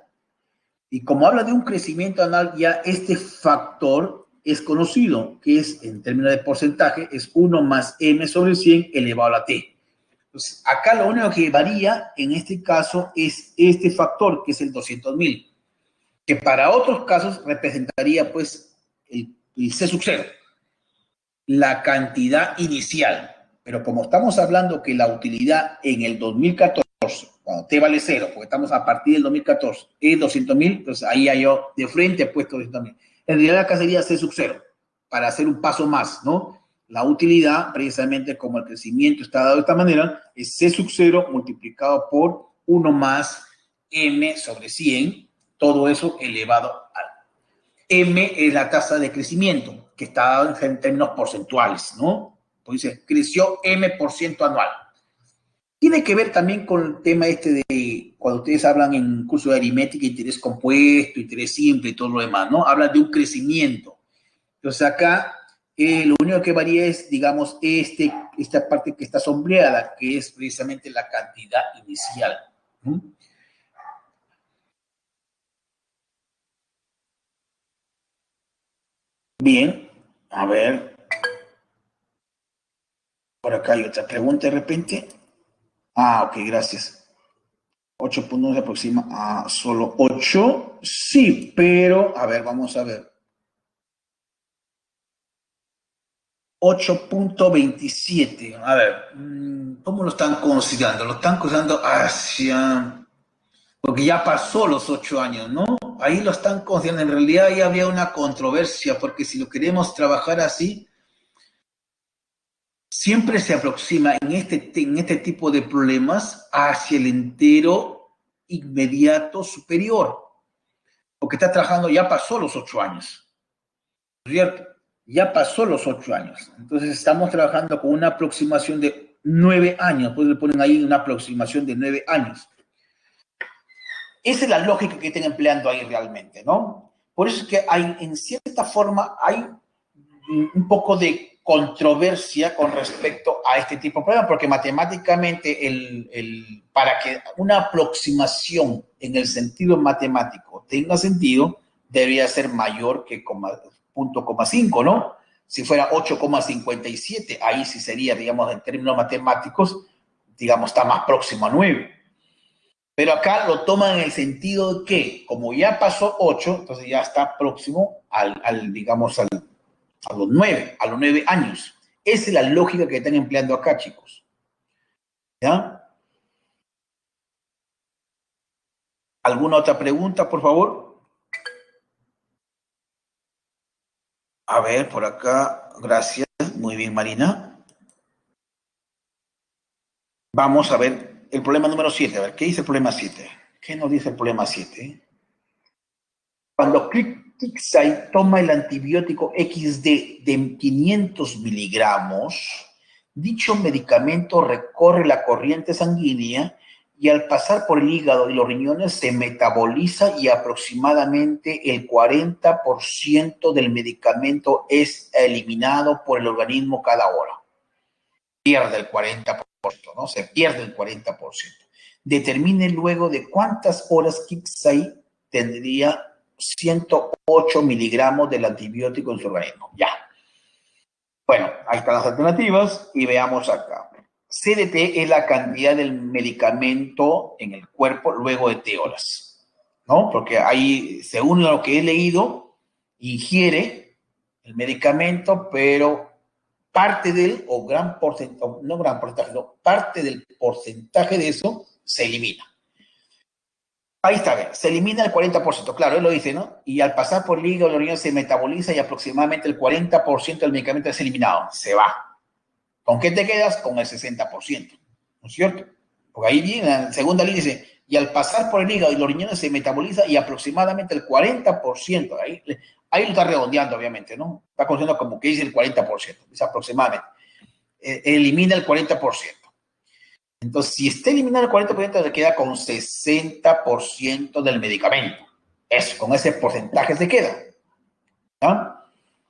Y como habla de un crecimiento anual, ya este factor es conocido, que es, en términos de porcentaje, es 1 más m sobre 100 elevado a la t. Entonces, acá lo único que varía en este caso es este factor, que es el 200.000, que para otros casos representaría pues el C sub 0, la cantidad inicial. Pero como estamos hablando que la utilidad en el 2014, cuando t vale 0, porque estamos a partir del 2014, es 200.000, pues ahí ya yo de frente he puesto 200.000. En realidad acá sería C sub 0, para hacer un paso más, ¿no? La utilidad, precisamente como el crecimiento está dado de esta manera, es C sub 0 multiplicado por 1 más m sobre 100, todo eso elevado al m es la tasa de crecimiento, que está dado en términos porcentuales, ¿no? Pues dice, creció m% anual. Tiene que ver también con el tema este de cuando ustedes hablan en curso de aritmética, interés compuesto, interés simple y todo lo demás, ¿no? Hablan de un crecimiento. Entonces acá lo único que varía es, digamos, esta parte que está sombreada, que es precisamente la cantidad inicial. ¿Mm? Bien, a ver. Por acá hay otra pregunta de repente. Ah, ok, gracias. 8.1 se aproxima a solo 8. Sí, pero, a ver, vamos a ver. 8.27. A ver, ¿cómo lo están considerando? Lo están considerando hacia... Porque ya pasó los 8 años, ¿no? Ahí lo están considerando. En realidad ya había una controversia, porque si lo queremos trabajar así, siempre se aproxima en este tipo de problemas hacia el entero inmediato superior. Porque está trabajando, ya pasó los 8 años, ¿cierto? Ya pasó los 8 años. Entonces estamos trabajando con una aproximación de 9 años. Pues le ponen ahí una aproximación de 9 años. Esa es la lógica que están empleando ahí realmente, ¿no? Por eso es que hay, en cierta forma, hay un poco de controversia con respecto a este tipo de problemas, porque matemáticamente para que una aproximación en el sentido matemático tenga sentido, debería ser mayor que 0.5, ¿no? Si fuera 8,57, ahí sí sería, digamos, en términos matemáticos, digamos, está más próximo a 9. Pero acá lo toman en el sentido de que, como ya pasó 8, entonces ya está próximo digamos, a los 9 años. Esa es la lógica que están empleando acá, chicos. ¿Ya? ¿Alguna otra pregunta, por favor? A ver, por acá, gracias. Muy bien, Marina. Vamos a ver el problema número 7. A ver, ¿qué dice el problema 7? ¿Qué nos dice el problema 7? Cuando Kixai toma el antibiótico XD de 500 miligramos, dicho medicamento recorre la corriente sanguínea y al pasar por el hígado y los riñones se metaboliza y aproximadamente el 40% del medicamento es eliminado por el organismo cada hora. Pierde el 40%, ¿no? Se pierde el 40%. Determine luego de cuántas horas Kixai tendría 108 miligramos del antibiótico en su organismo. Ya. Bueno, ahí están las alternativas y veamos acá. CDT es la cantidad del medicamento en el cuerpo luego de T horas, ¿no? Porque ahí, según lo que he leído, ingiere el medicamento, pero parte del, o gran porcentaje, no gran porcentaje, no, parte del porcentaje de eso se elimina. Ahí está, bien. Se elimina el 40%, claro, él lo dice, ¿no? Y al pasar por el hígado, el riñón se metaboliza y aproximadamente el 40% del medicamento es eliminado, se va. ¿Con qué te quedas? Con el 60%, ¿no es cierto? Porque ahí viene, en la segunda línea dice, y al pasar por el hígado y los riñones se metaboliza y aproximadamente el 40%, ahí lo está redondeando, obviamente, ¿no? Está considerando como que dice el 40%, es aproximadamente. Elimina el 40%. Entonces, si está eliminado el 40%, se queda con 60% del medicamento. Eso, con ese porcentaje se queda. ¿Ya?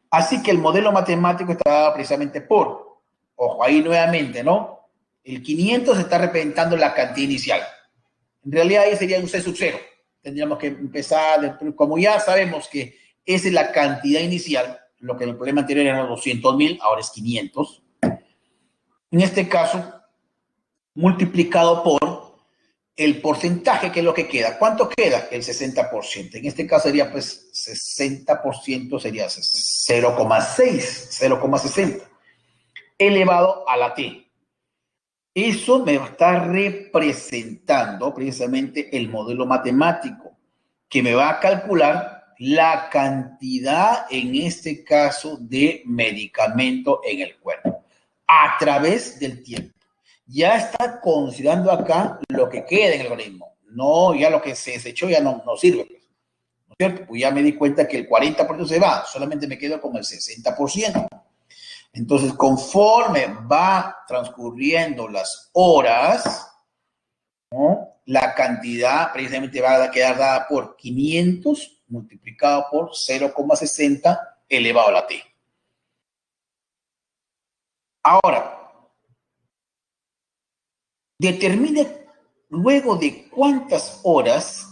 Así que el modelo matemático está dado precisamente por, ojo, ahí nuevamente, ¿no? El 500 está representando la cantidad inicial. En realidad ahí sería un C sub 0. Tendríamos que empezar, como ya sabemos que esa es la cantidad inicial, lo que en el problema anterior eran 200.000, ahora es 500. En este caso, multiplicado por el porcentaje, que es lo que queda. ¿Cuánto queda? El 60%. En este caso sería, pues, 60% sería 0,6, 0,60, elevado a la t. Eso me va a estar representando precisamente el modelo matemático, que me va a calcular la cantidad, en este caso, de medicamento en el cuerpo, a través del tiempo. Ya está considerando acá lo que queda en el organismo. No, ya lo que se desechó ya no sirve. ¿No es cierto? Pues ya me di cuenta que el 40% se va, solamente me quedo con el 60%. Entonces, conforme va transcurriendo las horas, ¿no?, la cantidad precisamente va a quedar dada por 500 multiplicado por 0,60 elevado a la t. Ahora, determine luego de cuántas horas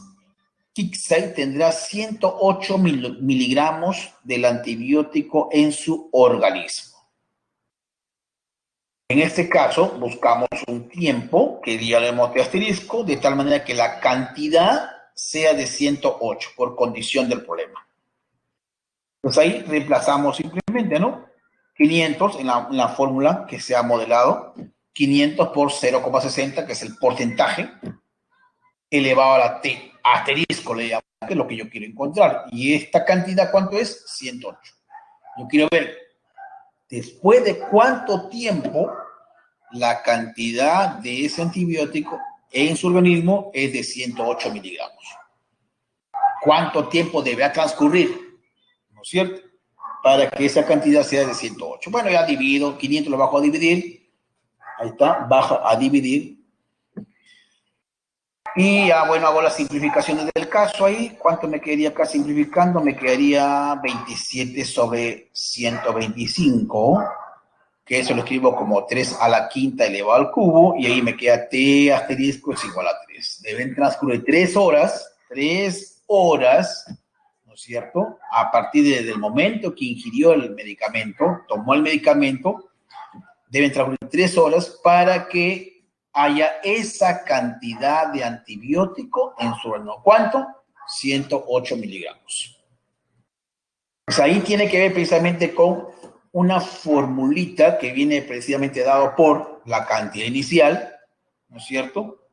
Kixay tendrá 108 miligramos del antibiótico en su organismo. En este caso, buscamos un tiempo que diga el emote asterisco, de tal manera que la cantidad sea de 108 por condición del problema. Pues ahí reemplazamos simplemente, ¿no? 500 en la fórmula que se ha modelado, 500 por 0,60, que es el porcentaje, elevado a la t, asterisco le llamo, que es lo que yo quiero encontrar. Y esta cantidad, ¿cuánto es? 108. Yo quiero ver, después de cuánto tiempo la cantidad de ese antibiótico en su organismo es de 108 miligramos. ¿Cuánto tiempo deberá transcurrir? ¿No es cierto? Para que esa cantidad sea de 108. Bueno, ya divido, 500 lo bajo a dividir. Ahí está, baja a dividir. Y ya, bueno, hago las simplificaciones del caso ahí. ¿Cuánto me quedaría acá simplificando? Me quedaría 27 sobre 125, que eso lo escribo como 3 a la quinta elevado al cubo, y ahí me queda t asterisco es igual a 3. Deben transcurrir 3 horas, ¿no es cierto? A partir del momento que ingirió el medicamento, tomó el medicamento, deben transcurrir 3 horas para que haya esa cantidad de antibiótico en su organismo. ¿Cuánto? 108 miligramos. Pues ahí tiene que ver precisamente con una formulita que viene precisamente dado por la cantidad inicial, ¿no es cierto?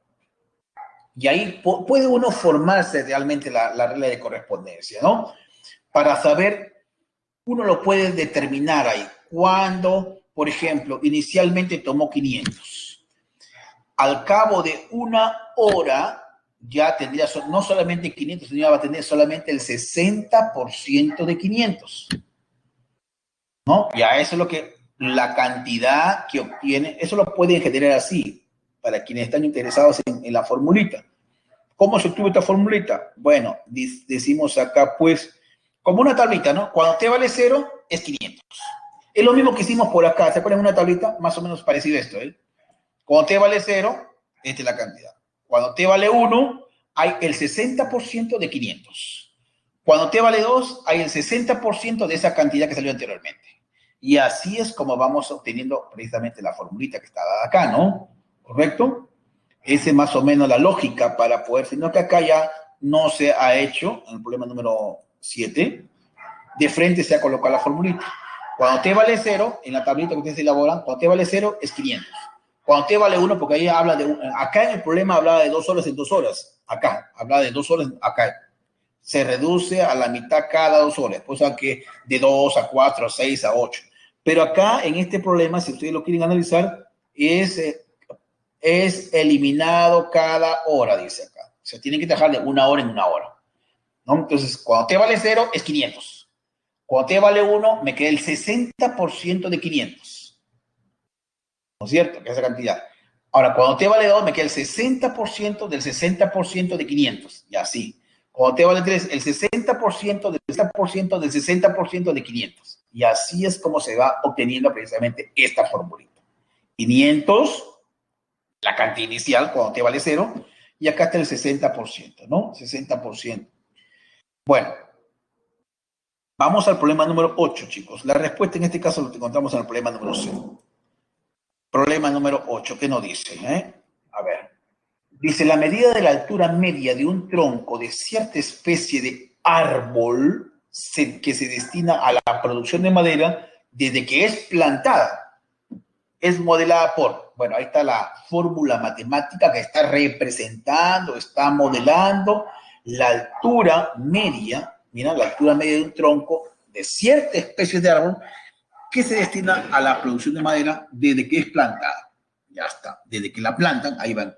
Y ahí puede uno formarse realmente la regla de correspondencia, ¿no? Para saber, uno lo puede determinar ahí. Cuando, por ejemplo, inicialmente tomó 500. Al cabo de una hora ya tendría no solamente 500, sino va a tener solamente el 60% de 500. ¿No? Ya eso es lo que, la cantidad que obtiene, eso lo pueden generar así, para quienes están interesados en la formulita. ¿Cómo se obtuvo esta formulita? Bueno, decimos acá, pues, como una tablita, ¿no? Cuando t vale 0, es 500. Es lo mismo que hicimos por acá. ¿Se acuerdan una tablita? Más o menos parecido a esto, ¿eh? Cuando t vale 0, esta es la cantidad. Cuando t vale 1, hay el 60% de 500. Cuando t vale 2, hay el 60% de esa cantidad que salió anteriormente. Y así es como vamos obteniendo precisamente la formulita que está dada acá, ¿no? ¿Correcto? Esa es más o menos la lógica para poder, sino que acá ya no se ha hecho, en el problema número 7, de frente se ha colocado la formulita. Cuando t vale 0, en la tablita que ustedes elaboran, cuando t vale 0 es 500. Cuando t vale 1, porque ahí habla de, acá en el problema hablaba de 2 horas en 2 horas, acá, hablaba de 2 horas, acá. Se reduce a la mitad cada 2 horas, pues que de 2 a 4, a 6, a 8. Pero acá, en este problema, si ustedes lo quieren analizar, es eliminado cada hora, dice acá. O sea, tienen que dejar de una hora en una hora, ¿no? Entonces, cuando t vale 0, es 500. Cuando t vale 1, me queda el 60% de 500. ¿No es cierto? Que esa cantidad. Ahora, cuando t vale 2, me queda el 60% del 60% de 500. Y así. Cuando T vale 3, el 60% del 60% del 60% de 500. Y así es como se va obteniendo precisamente esta formulita. 500, la cantidad inicial, cuando T vale 0, y acá está el 60%, ¿no? 60%. Bueno, vamos al problema número 8, chicos. La respuesta en este caso lo encontramos en el problema número 0. Problema número 8, ¿qué nos dice? A ver. Dice, la medida de la altura media de un tronco de cierta especie de árbol que se destina a la producción de madera desde que es plantada es modelada por, bueno, ahí está la fórmula matemática que está representando, está modelando la altura media, mira, la altura media de un tronco de cierta especie de árbol que se destina a la producción de madera desde que es plantada. Ya está, desde que la plantan, ahí van.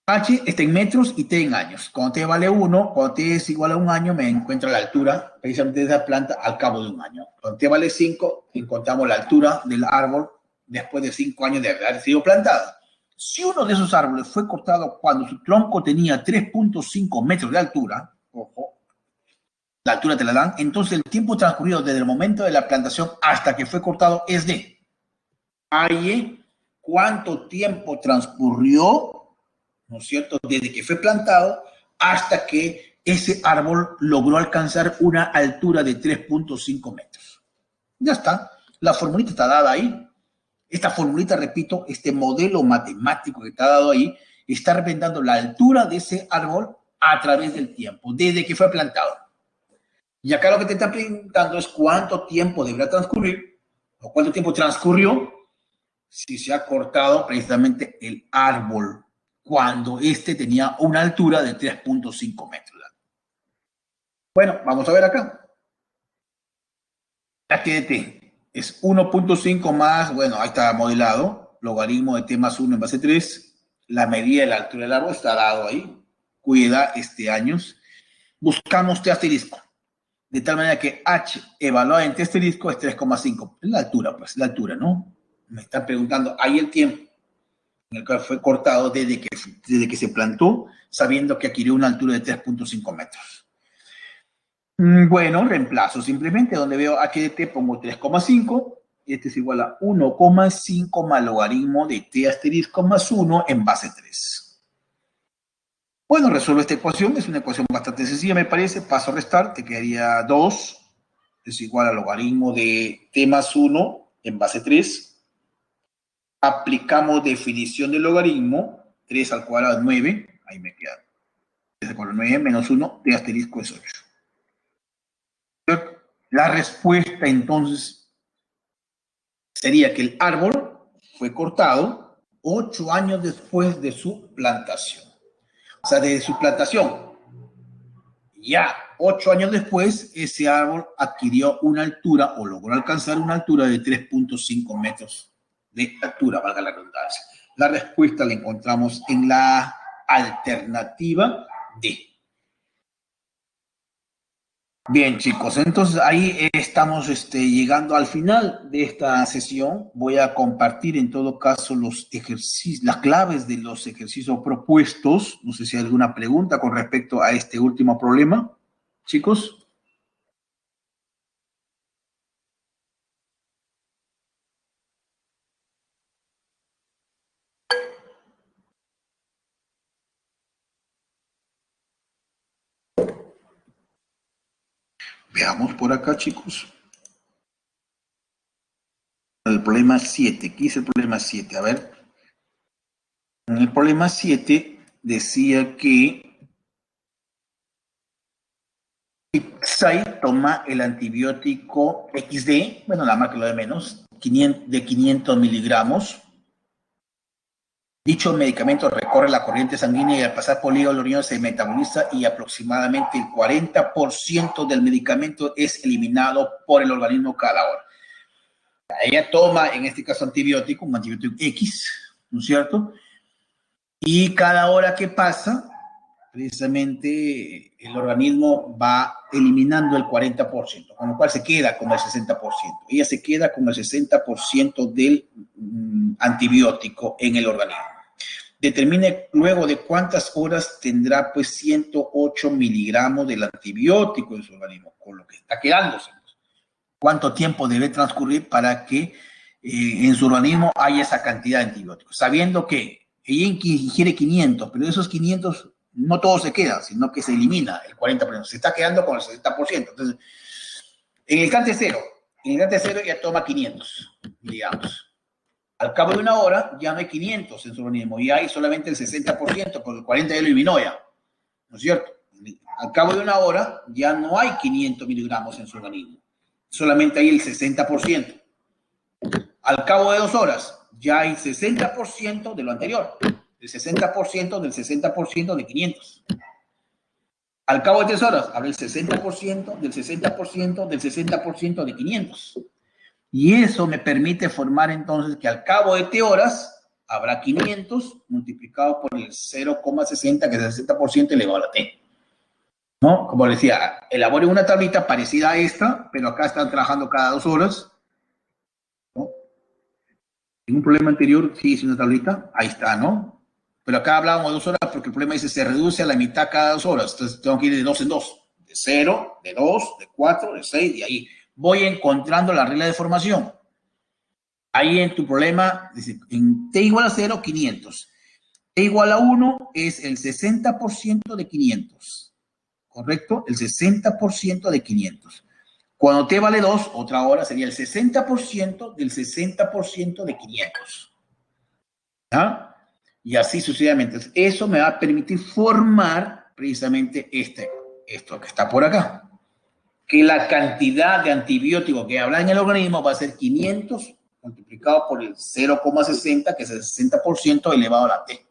H está en metros y T en años. Cuando T vale 1, cuando T es igual a 1 año, me encuentro la altura precisamente de esa planta al cabo de 1 año. Cuando T vale 5, encontramos la altura del árbol después de 5 años de haber sido plantada. Si uno de esos árboles fue cortado cuando su tronco tenía 3.5 metros de altura, ojo, la altura te la dan, entonces el tiempo transcurrido desde el momento de la plantación hasta que fue cortado es de ¿cuánto tiempo transcurrió? ¿No es cierto? Desde que fue plantado hasta que ese árbol logró alcanzar una altura de 3.5 metros. Ya está. La formulita está dada ahí. Esta formulita, repito, este modelo matemático que está dado ahí, está representando la altura de ese árbol a través del tiempo, desde que fue plantado. Y acá lo que te está preguntando es cuánto tiempo deberá transcurrir, o cuánto tiempo transcurrió si se ha cortado precisamente el árbol cuando este tenía una altura de 3.5 metros. Bueno, vamos a ver acá. H de T es 1.5 más, bueno, ahí está modelado, logaritmo de T más 1 en base 3. La medida de la altura del árbol está dado ahí. Cuida años. Buscamos T asterisco. De tal manera que H evaluado en T asterisco es 3,5. Es la altura, pues, la altura, ¿no? Me están preguntando, ahí el tiempo en el cual fue cortado desde que se plantó, sabiendo que adquirió una altura de 3.5 metros. Bueno, reemplazo simplemente, donde veo h de t pongo 3,5, y este es igual a 1,5 más logaritmo de t asterisco más 1 en base 3. Bueno, resuelvo esta ecuación, es una ecuación bastante sencilla, me parece. Paso a restar, te quedaría 2, es igual a logaritmo de t más 1 en base 3. Aplicamos definición del logaritmo, 3 al cuadrado es 9, ahí me queda 3 al cuadrado 9 menos 1, t asterisco es 8. La respuesta entonces sería que el árbol fue cortado 8 años después de su plantación. O sea, desde su plantación, ya 8 años después, ese árbol adquirió una altura o logró alcanzar una altura de 3.5 metros de altura, valga la redundancia. La respuesta la encontramos en la alternativa D. Bien, chicos, entonces ahí estamos llegando al final de esta sesión. Voy a compartir en todo caso los ejercicios, las claves de los ejercicios propuestos. No sé si hay alguna pregunta con respecto a este último problema, chicos. Veamos por acá, chicos. El problema 7. ¿Qué es el problema 7? A ver. En el problema 7 decía que Xai toma el antibiótico XD, bueno, la marca lo de menos, de 500 miligramos. Dicho medicamento recorre la corriente sanguínea y al pasar por el hígado los riñones se metaboliza y aproximadamente el 40% del medicamento es eliminado por el organismo cada hora. Ella toma, en este caso, antibiótico, un antibiótico X, ¿no es cierto? Y cada hora que pasa, precisamente el organismo va eliminando el 40%, con lo cual se queda con el 60%. Ella se queda con el 60% del antibiótico en el organismo. determine luego de cuántas horas tendrá pues 108 miligramos del antibiótico en su organismo, con lo que está quedándose. Cuánto tiempo debe transcurrir para que en su organismo haya esa cantidad de antibióticos, sabiendo que ella ingiere 500, pero de esos 500 no todo se queda, sino que se elimina el 40%, se está quedando con el 60%. Entonces, en el instante cero ya toma 500 miligramos. Al cabo de una hora ya no hay 500 en su organismo, ya hay solamente el 60%, porque el 40% ya lo eliminó ya, ¿no es cierto? Al cabo de una hora ya no hay 500 miligramos en su organismo, solamente hay el 60%. Al cabo de 2 horas ya hay 60% de lo anterior, el 60% del 60% de 500. Al cabo de 3 horas habrá el 60% del 60% del 60% de 500. Y eso me permite formar entonces que al cabo de T horas habrá 500 multiplicado por el 0,60, que es el 60% elevado a la T. ¿No? Como decía, elaboren una tablita parecida a esta, pero acá están trabajando cada 2 horas. ¿No? En un problema anterior, sí hice una tablita, ahí está, ¿no? Pero acá hablábamos de 2 horas porque el problema dice se reduce a la mitad cada 2 horas. Entonces tengo que ir de 2 en 2. De 0, de 2, de 4, de 6, y ahí voy encontrando la regla de formación. Ahí en tu problema, dice, en T igual a 0, 500. T igual a 1 es el 60% de 500. ¿Correcto? El 60% de 500. Cuando T vale 2, otra hora sería el 60% del 60% de 500. ¿Ah? Y así sucesivamente. Eso me va a permitir formar precisamente esto que está por acá. Que la cantidad de antibiótico que habrá en el organismo va a ser 500 multiplicado por el 0,60, que es el 60% elevado a la T.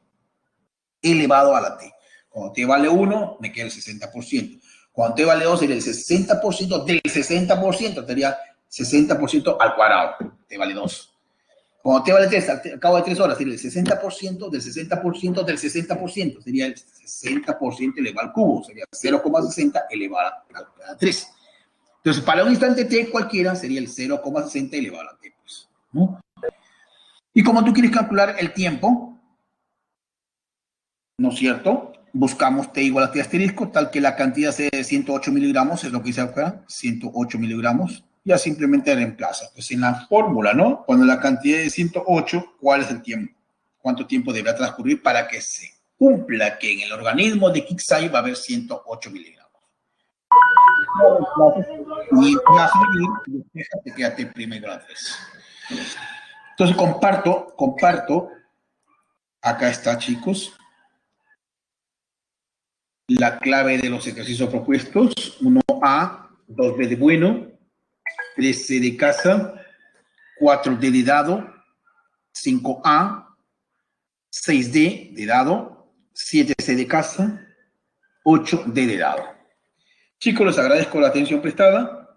Elevado a la T. Cuando T vale 1, me queda el 60%. Cuando T vale 2, sería el 60% del 60%, sería 60% al cuadrado. T vale 2. Cuando T vale 3, al cabo de 3 horas, sería el 60% del 60% del 60%, sería el 60% elevado al cubo, sería 0,60 elevado a 3. Entonces, para un instante T cualquiera sería el 0,60 elevado a T, pues, ¿no? Y como tú quieres calcular el tiempo, ¿no es cierto? Buscamos T igual a T asterisco, tal que la cantidad sea de 108 miligramos, es lo que dice acá, 108 miligramos. Ya simplemente reemplaza. Pues en la fórmula, ¿no? Cuando la cantidad es 108, ¿cuál es el tiempo? ¿Cuánto tiempo deberá transcurrir para que se cumpla que en el organismo de Kixai va a haber 108 miligramos? Mientras te queda T' igual a 3. Entonces comparto, acá está, chicos, la clave de los ejercicios propuestos: 1A, 2B de bueno, 3C de casa, 4D de dado, 5A, 6D de dado, 7C de casa, 8D de dado. Chicos, les agradezco la atención prestada.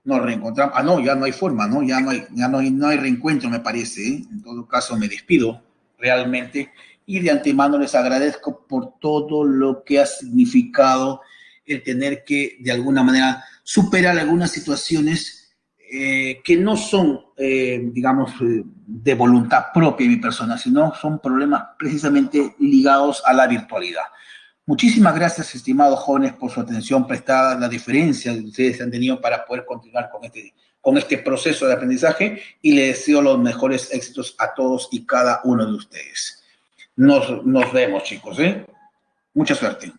Nos reencontramos. Ah, no, ya no hay forma, ¿no? Ya no hay reencuentro, me parece, ¿eh? En todo caso, me despido realmente. Y de antemano les agradezco por todo lo que ha significado el tener que, de alguna manera, superar algunas situaciones que no son, digamos, de voluntad propia de mi persona, sino son problemas precisamente ligados a la virtualidad. Muchísimas gracias, estimados jóvenes, por su atención prestada, la diferencia que ustedes han tenido para poder continuar con este proceso de aprendizaje, y les deseo los mejores éxitos a todos y cada uno de ustedes. Nos vemos, chicos, ¿eh? Mucha suerte.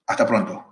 Hasta pronto.